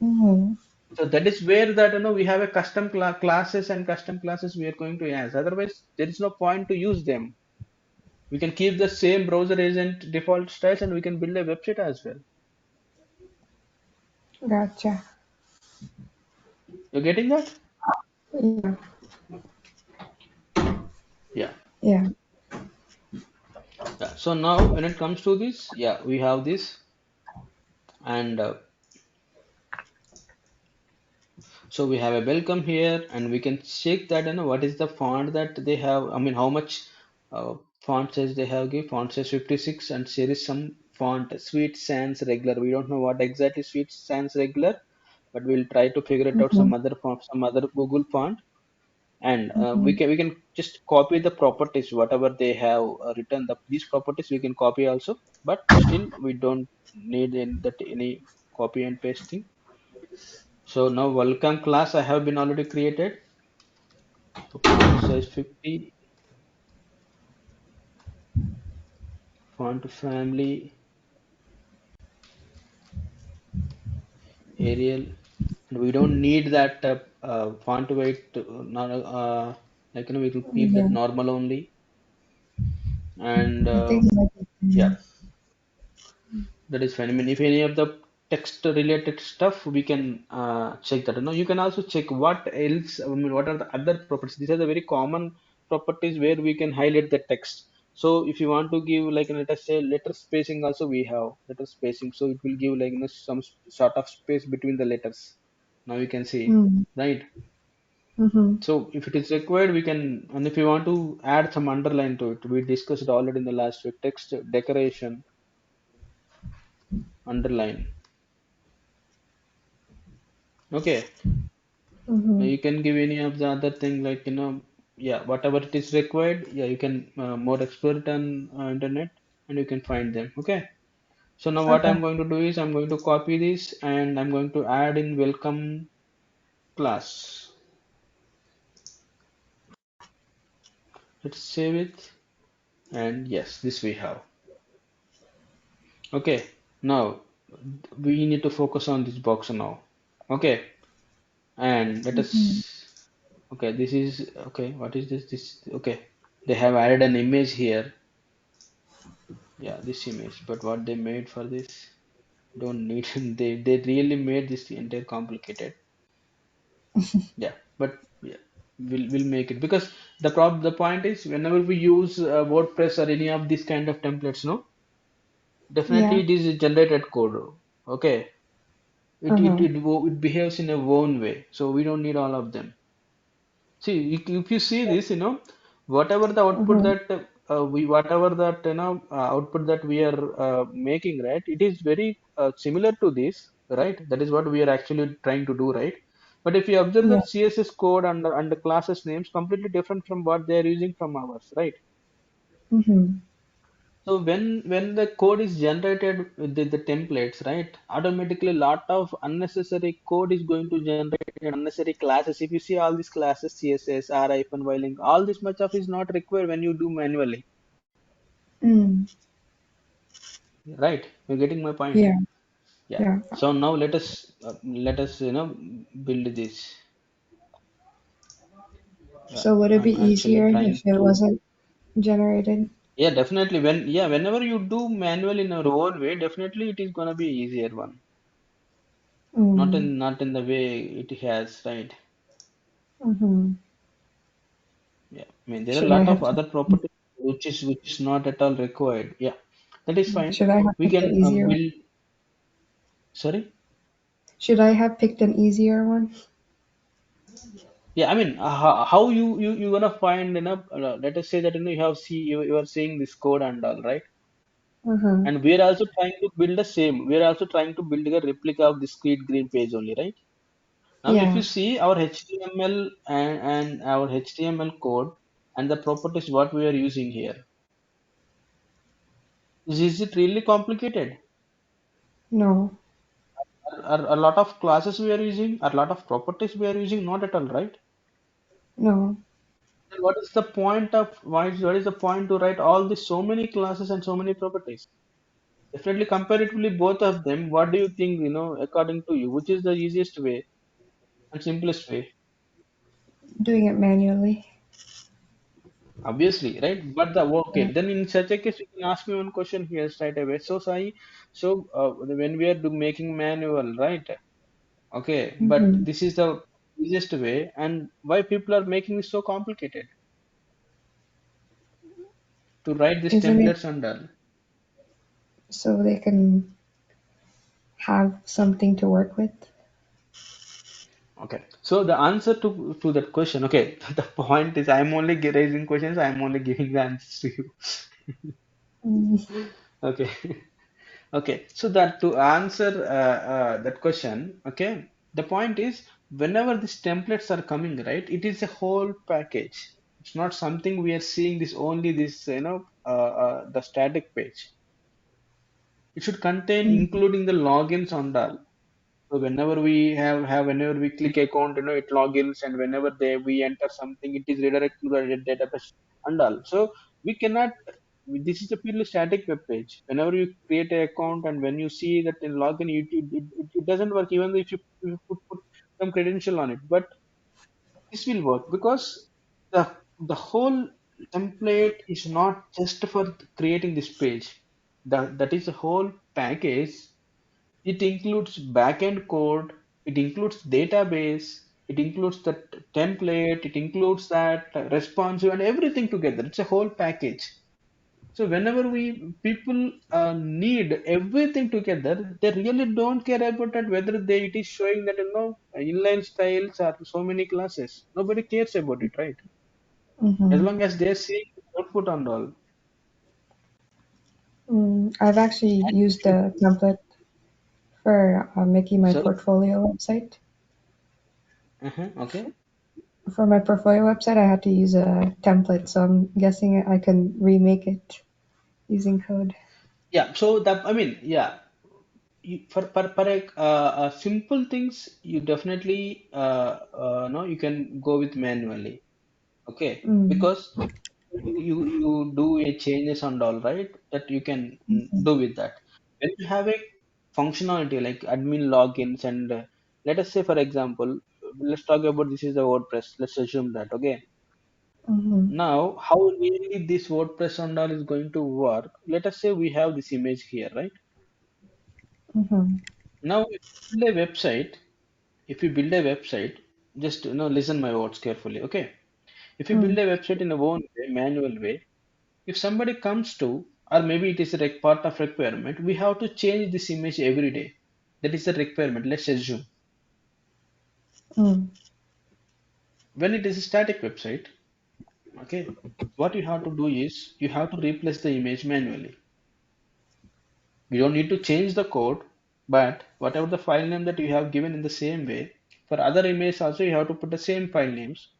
Mm-hmm. So that is where that we have a custom classes and custom classes we are going to use. Otherwise, there is no point to use them. We can keep the same browser agent default styles and we can build a website as well. Gotcha. You're getting that? Yeah. Yeah. Yeah. Yeah. So now when it comes to this, yeah, we have this, and so we have a welcome here, and we can check that what is the font that they have. I mean, how much font size they have. Give font size 56, and there is some font Sweet Sans regular. We don't know what exactly Sweet Sans regular, but we'll try to figure it out. Mm-hmm. Some other font, some other Google font, and we Mm-hmm. can just copy the properties whatever they have written. These properties we can copy also, but still we don't need any copy and pasting. So now welcome class I have been already created. So font size 50, font family Arial, and we don't need that font weight. Not like we will keep that Yeah. normal only, and I think it might be yeah, fine. that is fine. I mean, if any of the text related stuff, we can check that. No, you can also check what else. I mean, what are the other properties? These are the very common properties where we can highlight the text. So if you want to give like let us say letter spacing, also we have letter spacing. So it will give like some sort of space between the letters. Now you can see, Mm. right? Mm-hmm. So if it is required, we can, and if you want to add some underline to it, we discussed already in the last week. Text decoration, underline. Okay. Mm-hmm. You can give any of the other thing like yeah, whatever it is required. Yeah, you can more explore it on internet and you can find them. Okay. So now what Okay. I'm going to do is I'm going to copy this and I'm going to add in welcome class. Let's save it, and yes, this we have. Okay. Now we need to focus on this box now. Okay. And let Mm-hmm. us. Okay. This is okay. What is this? This okay. They have added an image here. Yeah, this image, but what they made for this don't need. They really made this entire complicated. Yeah, but yeah, we'll make it because the point is whenever we use WordPress or any of these kind of templates, no, definitely Yeah. it is a generated code. Okay, Uh-huh. it behaves in a own way, so we don't need all of them. See, if you see this, whatever the output Mm-hmm. that whatever that output that we are making, right? It is very similar to this, right? That is what we are actually trying to do, right? But if you observe Yeah. that CSS code and the classes names completely different from what they are using from ours, right? Mm-hmm. So when the code is generated with the templates, right? Automatically, lot of unnecessary code is going to generate unnecessary classes. If you see all these classes, CSS, R hyphen whiling, all this much of is not required when you do manually, Mm. right? You're getting my point. Yeah. Yeah. Yeah. So now let us build this. So would it be I'm actually easier if trying it to. wasn't generated? Yeah, definitely. Whenever you do manual in your own way, definitely it is gonna be easier one. Mm. Not in the way it has, right? Mm-hmm. Yeah, I mean there are a Should I lot have of picked, other properties which is not at all required. Yeah, that is fine. should I have We picked an can easier one? build. Sorry. Should I have picked an easier one? Yeah, I mean, how you gonna find, let us say that you have see you are seeing this code and all, right? Mm-hmm. And we are also trying to build the same. We are also trying to build a replica of the squid green page only, right? Now, if you Yeah. see our HTML and our HTML code and the properties what we are using here, is it really complicated? No. Are a lot of classes we are using, are a lot of properties we are using? Not at all, right? No. Then what is the point of what is the point to write all this so many classes and so many properties? Definitely comparatively both of them. What do you think? According to you, which is the easiest way and simplest way? Doing it manually. Obviously, right? But the Yeah. okay, then in such a case, you can ask me one question here straight away. So, Sai, when we are making manual, right? Okay, but Mm-hmm. this is the easiest way, and why people are making this so complicated to write these Isn't it templates and all? so they can have something to work with? Okay, so the answer to that question, okay, the point is I'm only raising questions, I'm only giving the answers to you. Mm, Okay. Okay, so that to answer that question, okay, the point is whenever these templates are coming, right, it is a whole package. It's not something we are seeing this only this, the static page. It should contain mm, including the logins on that. So whenever we have whenever we click account, it logins, and whenever we enter something, it is redirected to the database and all. So we cannot. This is a purely static web page. Whenever you create an account and when you see that in login, it doesn't work even if you put some credential on it. But this will work because the the whole template is not just for creating this page. That is a whole package. It includes backend code, it includes database, it includes the template, it includes that responsive and everything together. It's a whole package. So whenever we people need everything together, they really don't care about that whether it is showing that inline styles are so many classes. Nobody cares about it, right? As mm-hmm. long as they're seeing output and all. I've actually used the template for making my Sorry. portfolio website. Okay. For my portfolio website, I had to use a template, so I'm guessing I can remake it using code. Yeah. So that I mean, yeah. For simple things you definitely no you can go with manually, okay, Mm, because you do a changes and all, right, that you can mhm, do with that. When you have a functionality like admin logins and let us say for example, let's talk about this is the WordPress, let's assume that, okay. mhm, Now how really this WordPress and all is going to work, let us say we have this image here, right. mhm, Now if you build a website, if you build a website, just listen my words carefully, okay. If you build mm, a website in a own way, manual way, if somebody comes to, or maybe it is a part of requirement, we have to change this image every day. That is the requirement, let's assume. mm, When it is a static website, okay, what you have to do is you have to replace the image manually. You don't need to change the code, but whatever the file name that you have given in the same way, for other images also you have to put the same file names,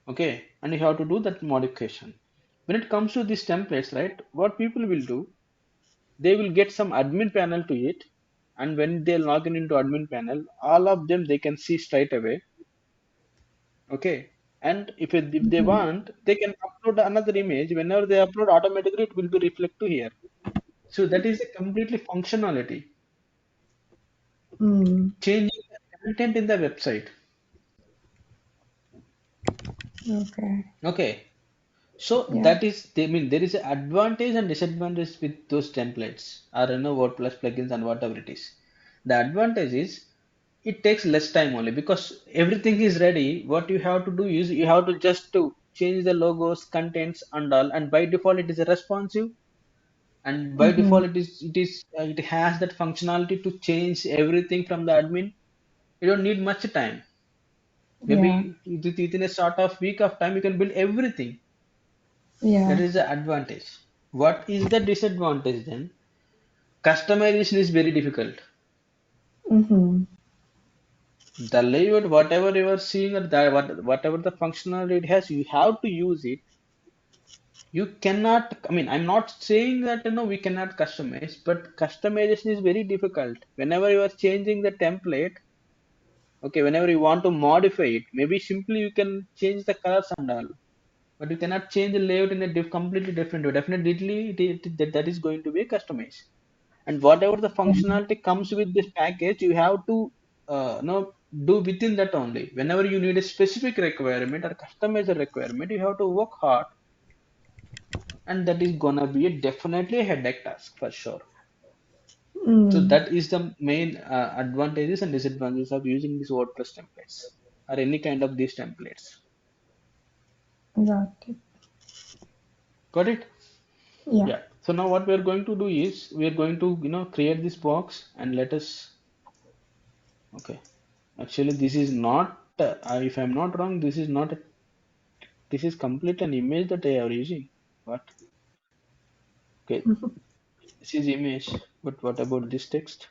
okay, and you have to do that modification. When it comes to these templates, right, what people will do, they will get some admin panel to it, and when they log in into admin panel, all of them they can see straight away, okay. And if they mhm, want, they can upload another image. Whenever they upload, automatically it will be reflect to here. So that is a completely functionality, mm. changing the content in the website, Okay. okay. So Yeah. that is, they mean there is an advantage and disadvantage with those templates or WordPress plugins and whatever it is. The advantage is it takes less time only because everything is ready. What you have to do is you have to just to change the logos, contents, and all, and by default it is a responsive, and by Mhm, default it has that functionality to change everything from the admin. You don't need much time. Yeah. Maybe within a sort of week of time, you can build everything. That Yeah. is the advantage. What is the disadvantage then? Customization is very difficult. Mm-hmm. The layout, whatever you are seeing, or whatever the functionality it has, you have to use it. You cannot, I mean, I'm not saying that we cannot customize, but customization is very difficult. Whenever you are changing the template, okay, whenever you want to modify it, maybe simply you can change the colors and all, but you cannot change the layout in a completely different way. Definitely, that is going to be customized. And whatever the Yeah. functionality comes with this package, you have to do within that only. Whenever you need a specific requirement or customize a requirement, you have to work hard, and that is gonna be definitely a headache task for sure. So Mm. that is the main advantages and disadvantages of using these WordPress templates or any kind of these templates. Got it. Got it? Yeah. Yeah. So now what we are going to do is we are going to create this box and let us. Okay. Actually, this is not. If I'm not wrong, this is not. This is complete an image that I are using. What? Okay. This is image. But what about this text?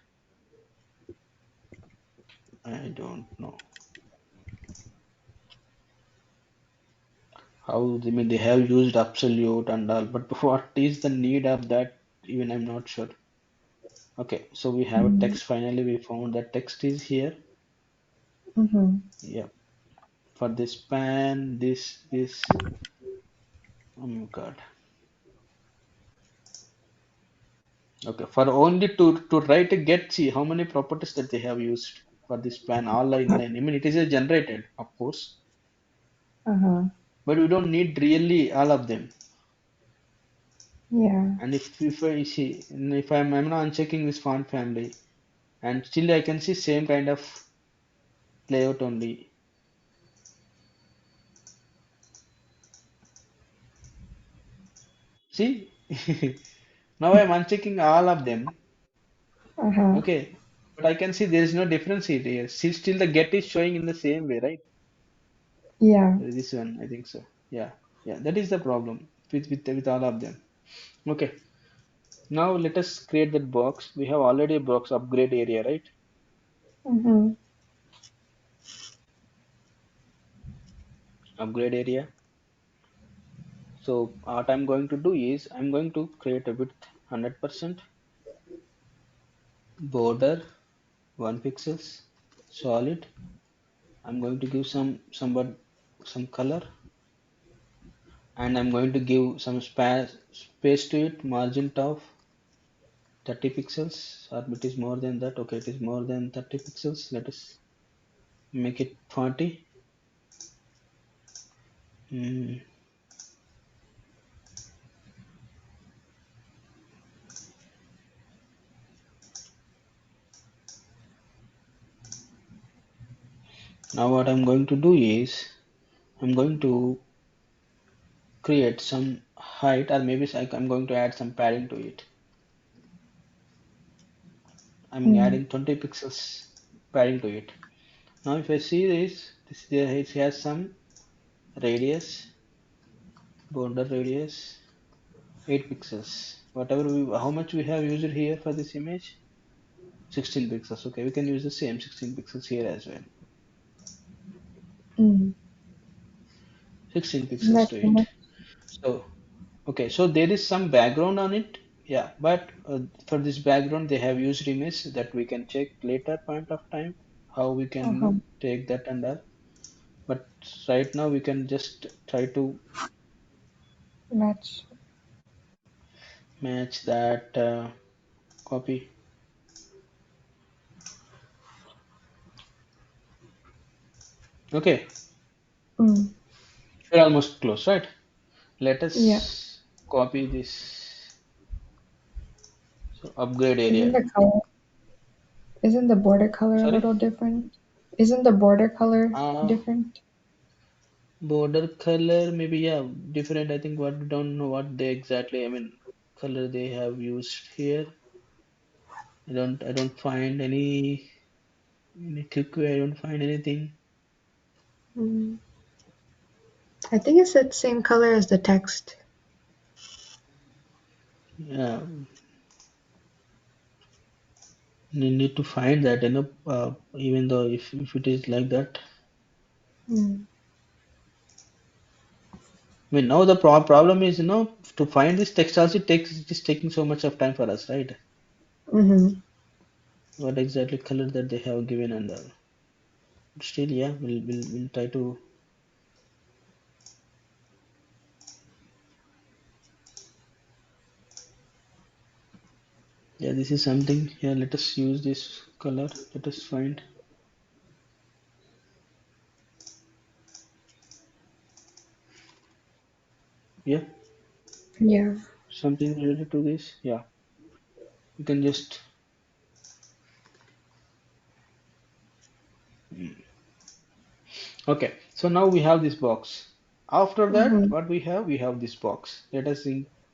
I don't know. How, I mean, they have used absolute and all, but what is the need of that? Even I'm not sure. Okay, so we have a Mm. text. Finally, we found that text is here. Mm-hmm. Yeah, for this span, this. Oh my God. Okay, for only to write a get. See how many properties that they have used for this span. All are inline. I mean, it is a generated, of course, Uh-huh. but we don't need really all of them. Yeah. And if I see, and if I'm now unchecking this font family, and still I can see same kind of layout only. See, now I'm unchecking all of them. Uh-huh. Okay, but I can see there is no difference here. See, still the get is showing in the same way, right? Yeah. This one, I think so. Yeah, yeah, that is the problem with all of them. Okay, now let us create that box. We have already a box upgrade area, right? Mm-hmm. Upgrade area. So what I'm going to do is I'm going to create a width 100%, border 1 pixels, solid. I'm going to give some color, and I'm going to give some space to it, margin of 30 pixels, or it is more than that. Okay, it is more than 30 pixels. Let us make it 40. Mm, Now what I'm going to do is I'm going to create some height, or maybe I'm going to add some padding to it. I'm Mm. adding 20 pixels padding to it. Now if I see this there it has some radius, border radius 8 pixels. How much we have used here for this image? 16 pixels. Okay, we can use the same 16 pixels here as well. Mm. 16 pixels Not to too it. much. So, okay, so there is some background on it. Yeah, but for this background, they have used image that we can check later point of time how we can Uh-huh. take that and that. But right now we can just try to Match. match that copy. Okay, Mm. we're almost close, right? Let Yeah. us copy this. So upgrade Isn't area. the color isn't the border color a Sorry. little different? Isn't the border color Uh, different? Border color, maybe yeah, different. I think what we don't know what they exactly, I mean, color they have used here. I don't find any quick way. I don't find anything. Mm. I think it's the same color as the text. Yeah, you need to find that, even though if it is like that. Mm. I mean, now the problem is, to find this text also it is taking so much of time for us, right? Mm-hmm. What exactly color that they have given and all. Still, yeah, we'll try to. Yeah, this is something. Yeah, let us use this color. Let us find. Yeah, Yeah. something related to this. Yeah, you can just. Mm. Okay, so now we have this box. After that, Mm-hmm. what we have? We have this box. Let us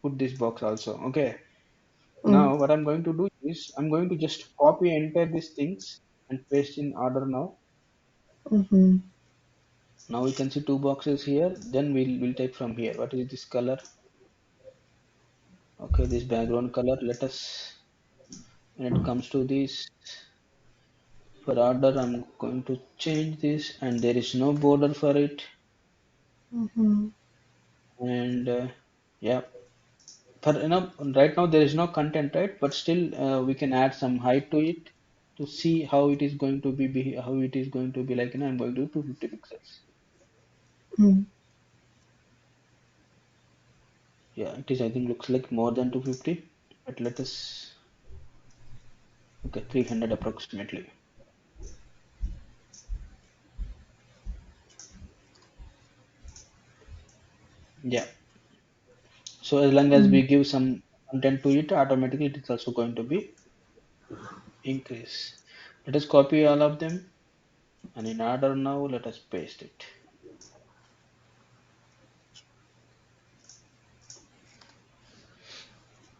put this box also. Okay. Mm. Now, what I'm going to do is I'm going to just copy enter these things and paste in order now. Mm-hmm. Now we can see two boxes here. Then we'll take from here. What is this color? Okay, this background color. Let us, when it comes to this, for order, I'm going to change this, and there is no border for it. Mm-hmm. And yeah, for right now there is no content, right? But still, we can add some height to it to see how it is going to how it is going to be like. I'm going to do 250 pixels. Mm. Yeah, it is. I think looks like more than 250, but let us. Okay, 300 approximately. Yeah. So as long as Mm. we give some content to it, automatically it is also going to be increase. Let us copy all of them, and in order now, let us paste it.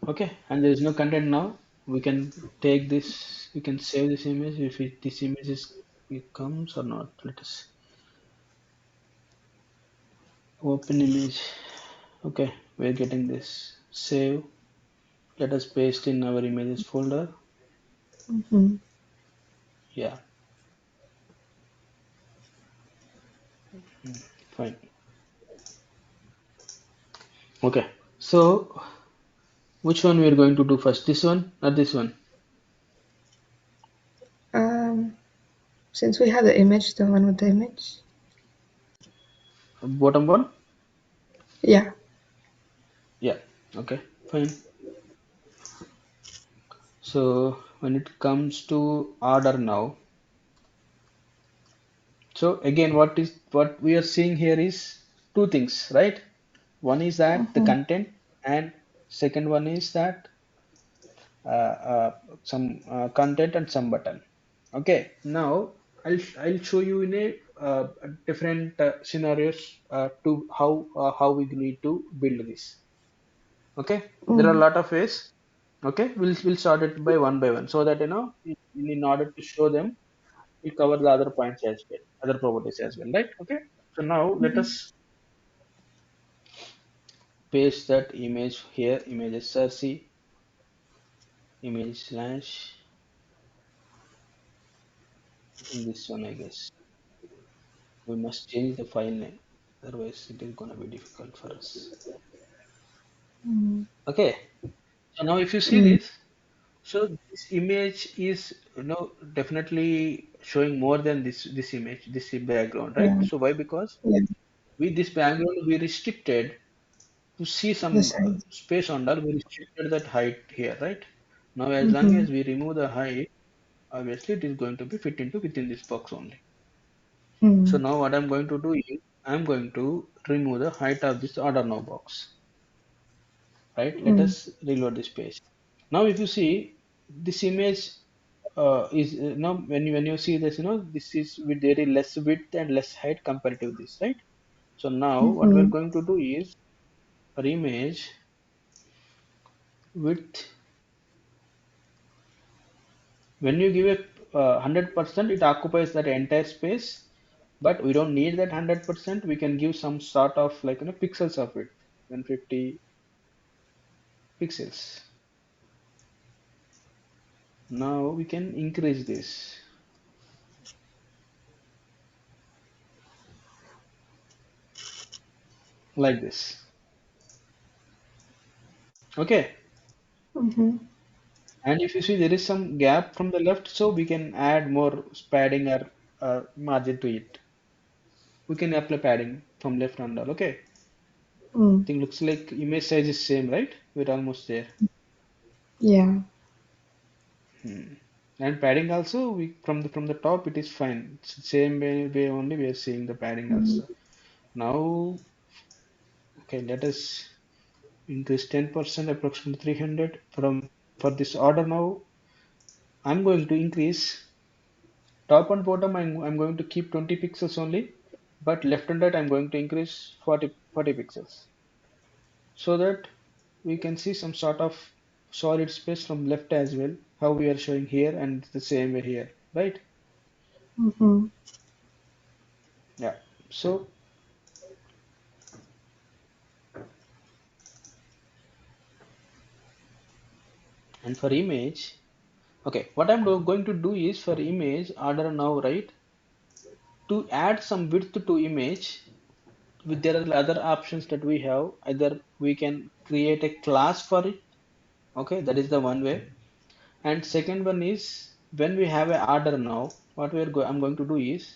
Okay, and there is no content now. We can take this. We can save this image if this image it comes or not. Let us open image. Okay, we're getting this. Save. Let us paste in our images folder. Mm-hmm. Yeah, fine. Okay, so which one we are going to do first? This one or this one? Since we have the image, the one with the image. Bottom one? Yeah. Yeah. Okay, fine. So when it comes to order now, so again, what we are seeing here is two things, right? One is that the Mm-hmm. content, and second one is that some content and some button. Okay, now I'll show you in a different scenarios to how we need to build this. Okay, there are a Mm. lot of ways. Okay, we'll start it by one, so that in order to show them, we cover the other points as well, other properties as well, right? Okay, so now let Mm-hmm. us paste that image here, images src, image slash, I think this one, I guess. We must change the file name, otherwise it is gonna be difficult for us. Mm. Okay, so now if you see Mm. this, so this image is definitely showing more than this image, this background, right? Yeah. So why? Because Yeah. with this background we restricted to see The some size. space on that, we restricted that height here, right? Now as long Mm-hmm. as we remove the height, obviously it is going to be fit into within this box only. So Mm. now what I'm going to do is I'm going to remove the height of this order now box, right? Let Mm. us reload this page. Now if you see this image is when you see this, this is with very less width and less height compared to this, right? So now what we're Mm-hmm. going to do is for image width, when you give a 100%, it occupies that entire space. but we don't need that 100%. We can give some sort of like pixels of it, 150 pixels. Now we can increase this like this. Okay. Mm-hmm. And if you see there is some gap from the left, so we can add more padding or margin to it. We can apply padding from left and all. Okay. Mm. Thing looks like image size is same, right? We're almost there. Yeah. Hmm. And padding also, we from the top it is fine. It's the same way only we are seeing the padding Mm-hmm. also. Now, okay, let us increase 10%, approximately 300 from for this order. Now I'm going to increase top and bottom. I'm going to keep 20 pixels only, but left and right I'm going to increase 40 pixels so that we can see some sort of solid space from left as well. How we are showing here and the same way here, right? Mm-hmm. Yeah. So, and for image, okay, what going to do is for image order now, right? To add some width to image, there are other options that we have. Either we can create a class for it. Okay, that is the one way. And second one is when we have a order now, what I'm going to do is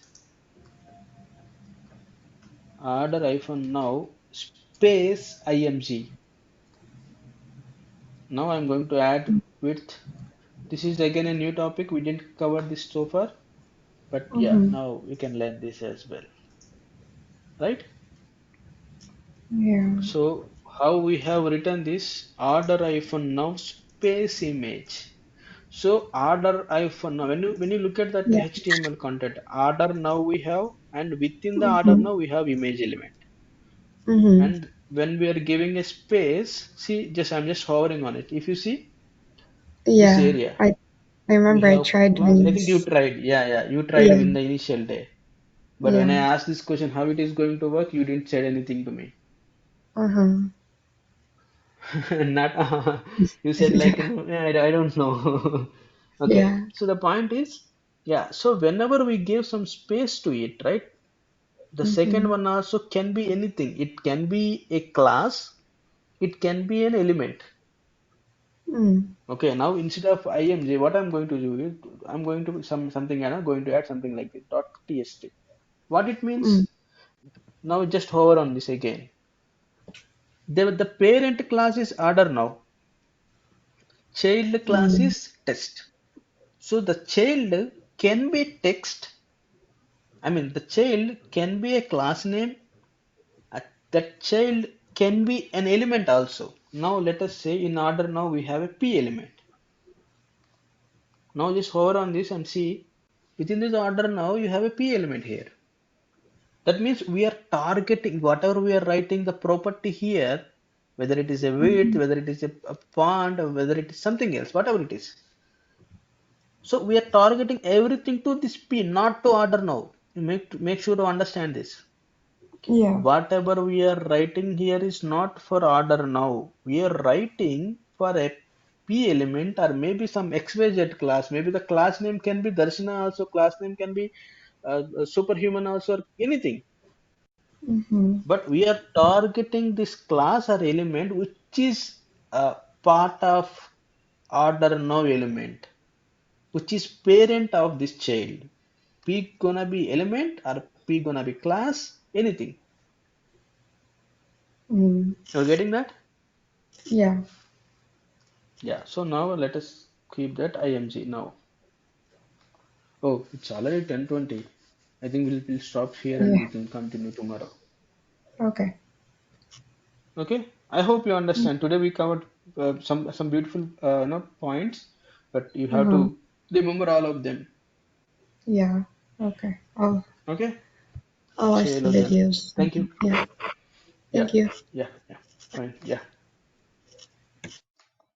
order iPhone now space img. Now I'm going to add width. This is again a new topic. We didn't cover this so far, but yeah, Mm-hmm. now we can learn this as well, right? Yeah. So how we have written this order iPhone now space image. So order iPhone now when you look at that Yeah. HTML content, order now we have, and within the order Mm-hmm. now we have image element. Mm-hmm. And when we are giving a space, see, just I'm just hovering on it. If you see this Yeah. area, I we remember I have tried class. I doing think you this. tried. Yeah, yeah, you tried Yeah. in the initial day. But when I Yeah. asked this question, how it is going to work, you didn't say anything to me. Uh-huh. Not you said like Yeah. I don't know. Okay, Yeah. so the point is, yeah, so whenever we give some space to it, right? The second Mm-hmm. one also can be anything. It can be a class, it can be an element. Mm. Okay, now instead of img, what I'm going to do is I'm going to something and I'm going to add something like this dot tst. What it Mm. means? Now just hover on this again. The parent class is order now. Child class Mm. is test. So the child can be text. I mean, the child can be a class name. That child can be an element also. Now let us say in order now we have a p element. Now just hover on this and see within this order now you have a p element here. That means we are targeting whatever we are writing the property here, whether it is a width, Mm-hmm. whether it is a font, or whether it is something else, whatever it is. So we are targeting everything to this P, not to order now. You make sure to understand this. Yeah. Whatever we are writing here is not for order now. We are writing for a P element or maybe some XYZ class. Maybe the class name can be Darshana also, class name can be superhuman also, or anything. Mm-hmm. But we are targeting this class or element which is a part of order now element, which is parent of this child. P gonna be element or P gonna be class, anything. Mm. You're getting that? Yeah. Yeah. So now let us keep that IMG now. Oh, it's already 10:20. I think we'll stop here and Yeah. we can continue tomorrow. Okay. Okay. I hope you Mm. understand. Today we covered some beautiful points, but you have Uh-huh. to remember all of them. Yeah. Okay. Okay. I'll watch the Chalo then. videos. Thank you. Yeah. Yeah. Thank you. Yeah. Yeah. Fine. Yeah.